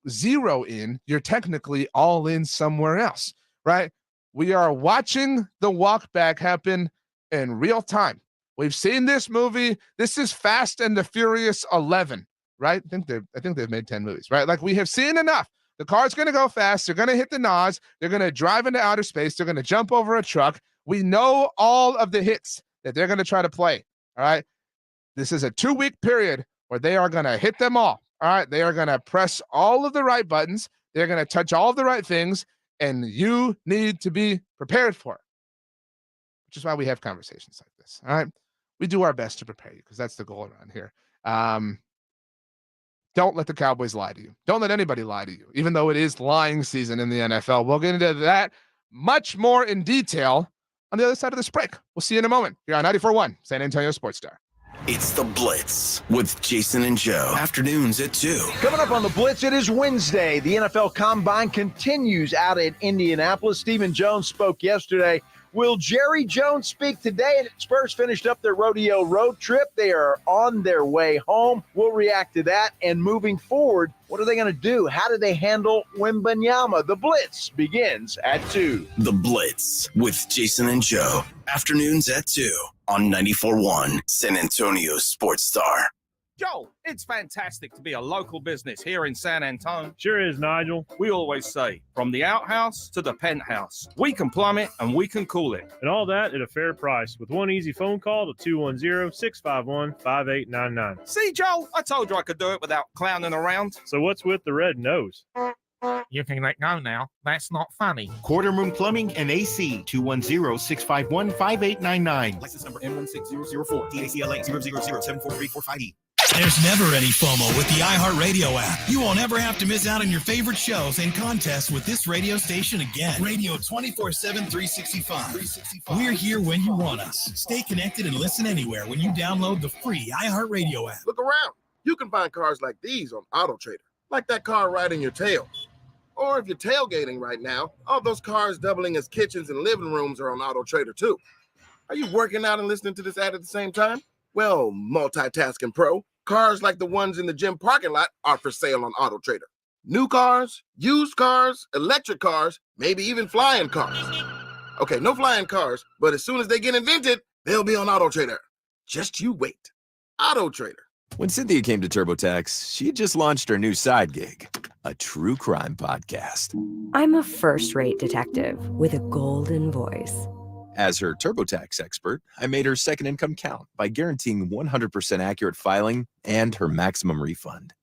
zero in, you're technically all in somewhere else, right? We are watching the walk back happen in real time. We've seen this movie. This is Fast and the Furious 11, right? I think they've made 10 movies, right? Like, we have seen enough. The car's going to go fast. They're going to hit the NOS. They're going to drive into outer space. They're going to jump over a truck. We know all of the hits that they're going to try to play, all right? This is a 2-week period where they are going to hit them all right? They are going to press all of the right buttons. They're going to touch all of the right things, and you need to be prepared for it, which is why we have conversations like this, all right? We do our best to prepare you because that's the goal around here. Don't let the Cowboys lie to you. Don't let anybody lie to you, even though it is lying season in the NFL. We'll get into that much more in detail on the other side of this break. We'll see you in a moment here on 94.1 San Antonio Sports Star. It's The Blitz with Jason and Joe. Afternoons at 2. Coming up on The Blitz, it is Wednesday. The NFL Combine continues out in Indianapolis. Stephen Jones spoke yesterday. Will Jerry Jones speak today? Spurs finished up their Rodeo Road trip. They are on their way home. We'll react to that. And moving forward, what are they going to do? How do they handle Wembanyama? The Blitz begins at 2. The Blitz with Jason and Joe. Afternoons at 2 on 94.1 San Antonio Sports Star. Joel, it's fantastic to be a local business here in San Antonio. Sure is, Nigel. We always say, from the outhouse to the penthouse, we can plumb it and we can cool it. And all that at a fair price with one easy phone call to 210-651-5899. See, Joel, I told you I could do it without clowning around. So what's with the red nose? You can let go now. That's not funny. Quarter Moon Plumbing and AC, 210-651-5899. License number N16004, DACLA 000743445E. There's never any FOMO with the iHeartRadio app. You won't ever have to miss out on your favorite shows and contests with this radio station again. Radio 24/7, 365. We're here when you want us. Stay connected and listen anywhere when you download the free iHeartRadio app. Look around. You can find cars like these on AutoTrader, like that car riding your tail. Or if you're tailgating right now, all those cars doubling as kitchens and living rooms are on AutoTrader too. Are you working out and listening to this ad at the same time? Well, multitasking pro, cars like the ones in the gym parking lot are for sale on AutoTrader. New cars, used cars, electric cars, maybe even flying cars. Okay, no flying cars, but as soon as they get invented, they'll be on AutoTrader. Just you wait. AutoTrader. When Cynthia came to TurboTax, she just launched her new side gig, a true crime podcast. I'm a first-rate detective with a golden voice. As her TurboTax expert, I made her second income count by guaranteeing 100% accurate filing and her maximum refund.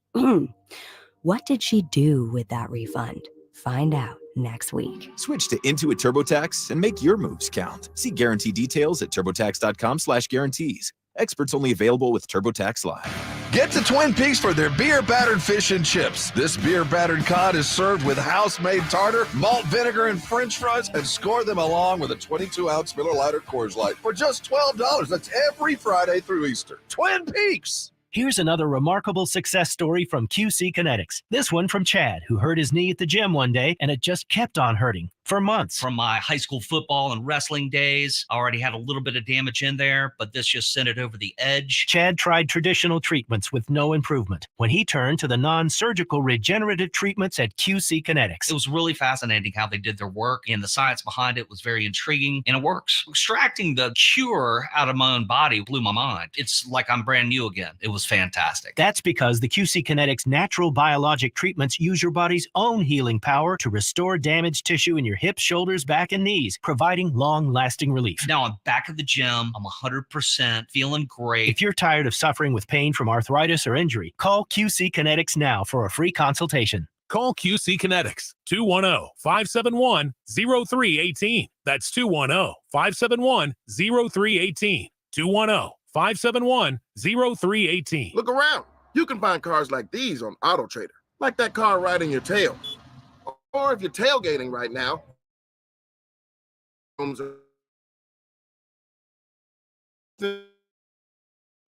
What did she do with that refund? Find out next week. Switch to Intuit TurboTax and make your moves count. See guarantee details at turbotax.com/guarantees. Experts only available with TurboTax Live. Get to Twin Peaks for their beer-battered fish and chips. This beer-battered cod is served with house-made tartar, malt vinegar, and french fries, and score them along with a 22-ounce Miller Lite or Coors Light for just $12. That's every Friday through Easter. Twin Peaks! Here's another remarkable success story from QC Kinetics. This one from Chad, who hurt his knee at the gym one day, and it just kept on hurting for months. From my high school football and wrestling days, I already had a little bit of damage in there, but this just sent it over the edge. Chad tried traditional treatments with no improvement when he turned to the non-surgical regenerative treatments at QC Kinetics. It was really fascinating how they did their work, and the science behind it was very intriguing, and it works. Extracting the cure out of my own body blew my mind. It's like I'm brand new again. It was fantastic. That's because the QC Kinetics natural biologic treatments use your body's own healing power to restore damaged tissue in your hips, shoulders, back, and knees, providing long-lasting relief. Now I'm back at the gym. I'm 100% feeling great. If you're tired of suffering with pain from arthritis or injury, call QC Kinetics now for a free consultation. Call QC Kinetics, 210-571-0318. That's 210-571-0318. 210-571-0318. Look around. You can find cars like these on AutoTrader, like that car riding your tail. Or if you're tailgating right now,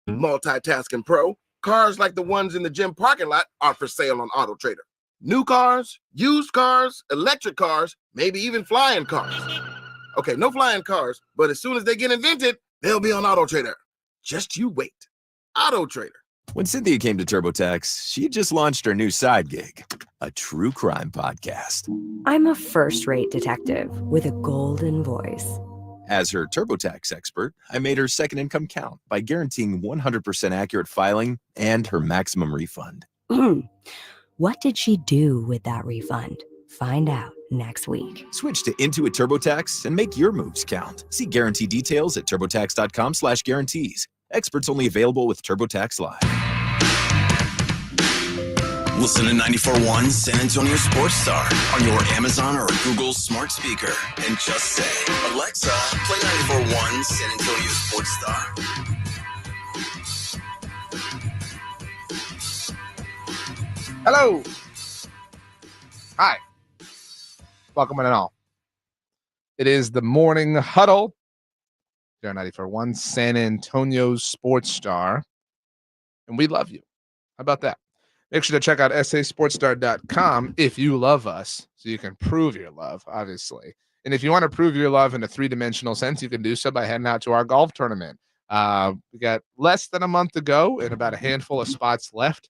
multitasking pro, cars like the ones in the gym parking lot are for sale on AutoTrader. New cars, used cars, electric cars, maybe even flying cars. Okay, no flying cars, but as soon as they get invented, they'll be on AutoTrader. Just you wait. AutoTrader. When Cynthia came to TurboTax, she just launched her new side gig, a true crime podcast. I'm a first-rate detective with a golden voice. As her TurboTax expert, I made her second income count by guaranteeing 100% accurate filing and her maximum refund. What did she do with that refund? Find out next week. Switch to Intuit TurboTax and make your moves count. See guarantee details at turbotax.com/guarantees. Experts only available with TurboTax Live. Listen to 94.1 San Antonio Sports Star on your Amazon or Google smart speaker and just say, Alexa, play 94.1 San Antonio Sports Star. Hello. Hi. Welcome in and all. It is the Morning Huddle. 94.1 San Antonio Sports Star. And we love you. How about that? Make sure to check out sasportstar.com if you love us, so you can prove your love, obviously. And if you want to prove your love in a three-dimensional sense, you can do so by heading out to our golf tournament. We got less than a month to go and about a handful of spots left.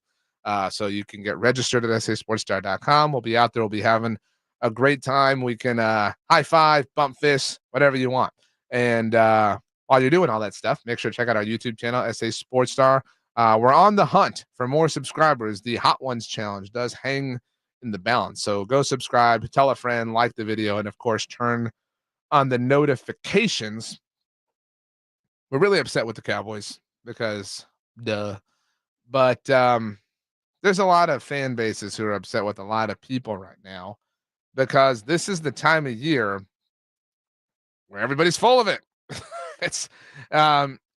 So you can get registered at sasportstar.com. We'll be out there. We'll be having a great time. We can high five, bump fists, whatever you want. And while you're doing all that stuff, make sure to check out our YouTube channel, SA Sports Star. We're on the hunt for more subscribers. The Hot Ones Challenge does hang in the balance. So go subscribe, tell a friend, like the video, and of course, turn on the notifications. We're really upset with the Cowboys because duh. But there's a lot of fan bases who are upset with a lot of people right now because this is the time of year where everybody's full of it. It's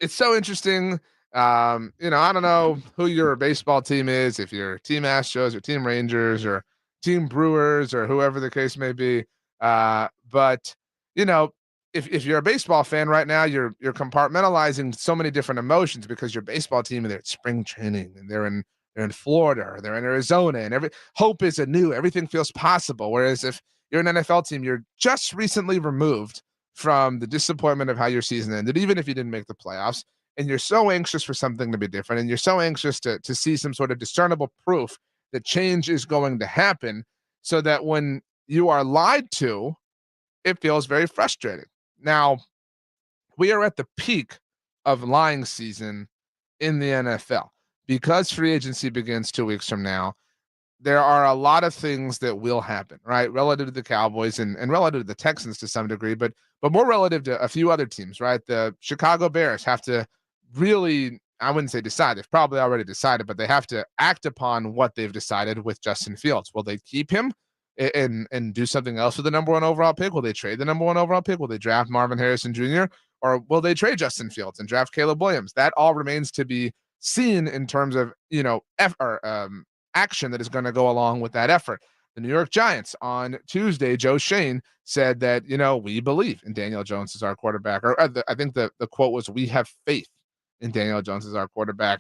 so interesting. I don't know who your baseball team is, if you're Team Astros or Team Rangers or Team Brewers or whoever the case may be. But if you're a baseball fan right now, you're compartmentalizing so many different emotions because your baseball team, they're at spring training and they're in Florida or they're in Arizona, and hope is anew. Everything feels possible. Whereas if you're an NFL team, you're just recently removed from the disappointment of how your season ended, even if you didn't make the playoffs. And you're so anxious for something to be different, and you're so anxious to see some sort of discernible proof that change is going to happen, so that when you are lied to, it feels very frustrating. Now, we are at the peak of lying season in the NFL because free agency begins 2 weeks from now. There are a lot of things that will happen, right? Relative to the Cowboys and relative to the Texans to some degree, but more relative to a few other teams, right? The Chicago Bears have to really, I wouldn't say decide. They've probably already decided, but they have to act upon what they've decided with Justin Fields. Will they keep him and do something else with the number 1 overall pick? Will they trade the number 1 overall pick? Will they draft Marvin Harrison Jr.? Or will they trade Justin Fields and draft Caleb Williams? That all remains to be seen in terms of, action that is going to go along with that effort. The New York Giants on Tuesday, Joe Shane said that, we believe in Daniel Jones as our quarterback. I think the quote was, we have faith in Daniel Jones as our quarterback.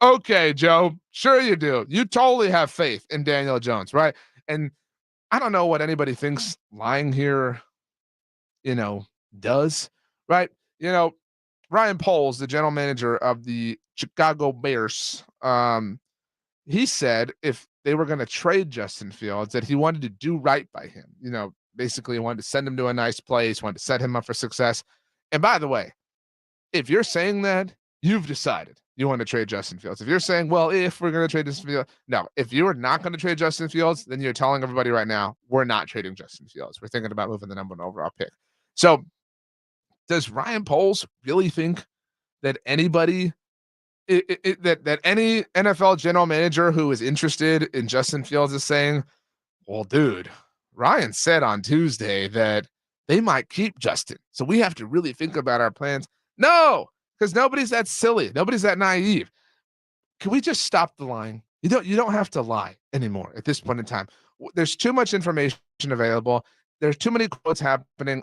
Okay, Joe, sure you do. You totally have faith in Daniel Jones, right? And I don't know what anybody thinks lying here, does, right? Ryan Poles, the general manager of the Chicago Bears, he said if they were going to trade Justin Fields, that he wanted to do right by him. Basically he wanted to send him to a nice place, wanted to set him up for success. And by the way, if you're saying that, you've decided you want to trade Justin Fields. If you're saying, well, if we're going to trade Justin Fields, no, if you are not going to trade Justin Fields, then you're telling everybody right now, we're not trading Justin Fields. We're thinking about moving the number 1 overall pick. So does Ryan Poles really think that anybody that any NFL general manager who is interested in Justin Fields is saying, well, dude, Ryan said on Tuesday that they might keep Justin, so we have to really think about our plans? No, because nobody's that silly. Nobody's that naive. Can we just stop the lying? You don't have to lie anymore at this point in time. There's too much information available. There's too many quotes happening.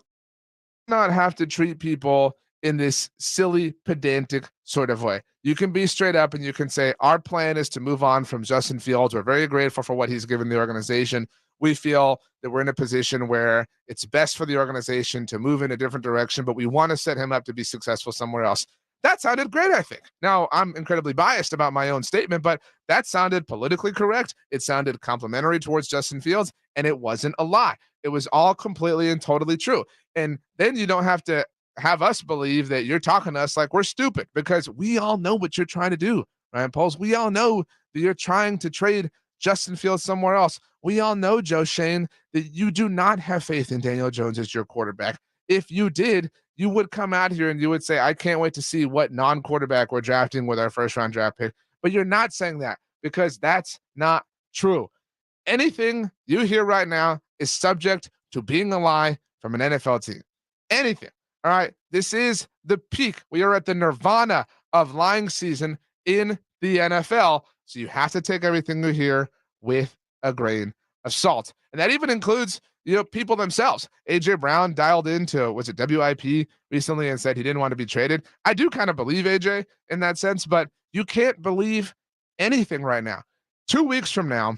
Not have to treat people in this silly, pedantic sort of way. You can be straight up and you can say, our plan is to move on from Justin Fields. We're very grateful for what he's given the organization. We feel that we're in a position where it's best for the organization to move in a different direction, but we want to set him up to be successful somewhere else. That sounded great, I think. Now, I'm incredibly biased about my own statement, but that sounded politically correct. It sounded complimentary towards Justin Fields, and it wasn't a lie. It was all completely and totally true. And then you don't have to have us believe that you're talking to us like we're stupid, because we all know what you're trying to do, Ryan Poles. We all know that you're trying to trade Justin Fields somewhere else. We all know, Joe Shane, that you do not have faith in Daniel Jones as your quarterback. If you did, you would come out here and you would say, I can't wait to see what non-quarterback we're drafting with our first-round draft pick. But you're not saying that, because that's not true. Anything you hear right now is subject to being a lie from an NFL team. Anything. All right. This is the peak. We are at the nirvana of lying season in the NFL. So you have to take everything you hear with a grain of salt. And that even includes, people themselves. AJ Brown dialed into, was it WIP recently, and said he didn't want to be traded. I do kind of believe AJ in that sense, but you can't believe anything right now. 2 weeks from now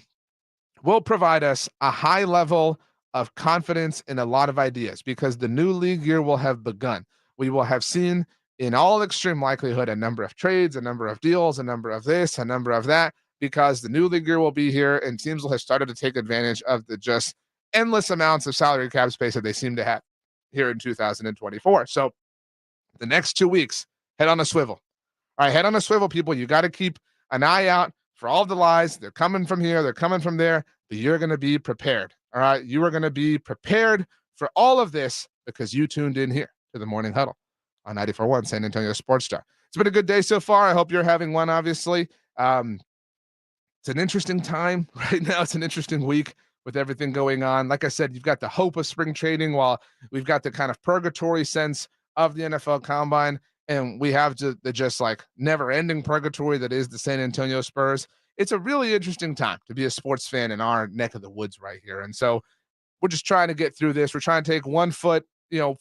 will provide us a high level of confidence in a lot of ideas, because the new league year will have begun. We will have seen, in all extreme likelihood, a number of trades, a number of deals, a number of this, a number of that, because the new league year will be here and teams will have started to take advantage of the just endless amounts of salary cap space that they seem to have here in 2024. So the next 2 weeks, head on a swivel. All right, head on a swivel, people. You got to keep an eye out for all the lies. They're coming from here, they're coming from there, but you're going to be prepared. All right, you are going to be prepared for all of this because you tuned in here to the Morning Huddle on 94.1 San Antonio Sports Star. It's been a good day so far. I hope you're having one, obviously. It's an interesting time right now. It's an interesting week with everything going on. Like I said, you've got the hope of spring training while we've got the kind of purgatory sense of the NFL Combine. and we have the just like never-ending purgatory that is the San Antonio Spurs. It's a really interesting time to be a sports fan in our neck of the woods right here. And so we're just trying to get through this. We're trying to take 1 foot,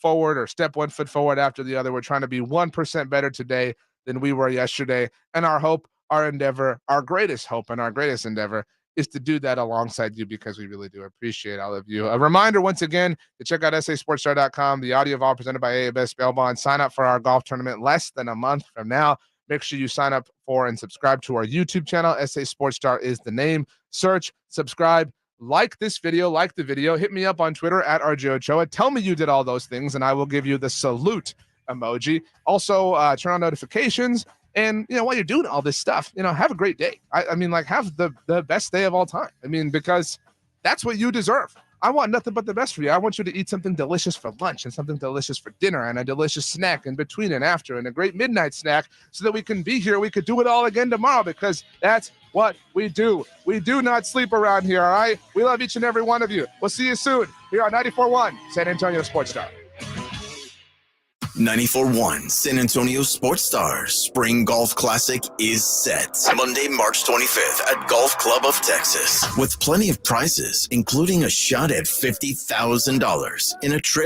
forward, or step 1 foot forward after the other. We're trying to be 1% better today than we were yesterday. And our hope, our endeavor, our greatest hope and our greatest endeavor is to do that alongside you, because we really do appreciate all of you. A reminder once again to check out sasportstar.com, the audio vault presented by AABS Bail Bond. Sign up for our golf tournament less than a month from now. Make sure you sign up for and subscribe to our YouTube channel. SA Sports Star is the name. Search, subscribe, like this video, like the video. Hit me up on Twitter at RJ Ochoa. Tell me you did all those things, and I will give you the salute emoji. Also, turn on notifications. And, while you're doing all this stuff, have a great day. I mean, have the best day of all time. I mean, because that's what you deserve. I want nothing but the best for you. I want you to eat something delicious for lunch and something delicious for dinner and a delicious snack in between and after and a great midnight snack so that we can be here. We could do it all again tomorrow, because that's what we do. We do not sleep around here, all right? We love each and every one of you. We'll see you soon here on 94.1 San Antonio Sports Star. 94.1 San Antonio Sports Stars Spring Golf Classic is set. Monday, March 25th at Golf Club of Texas, with plenty of prizes, including a shot at $50,000 in a trip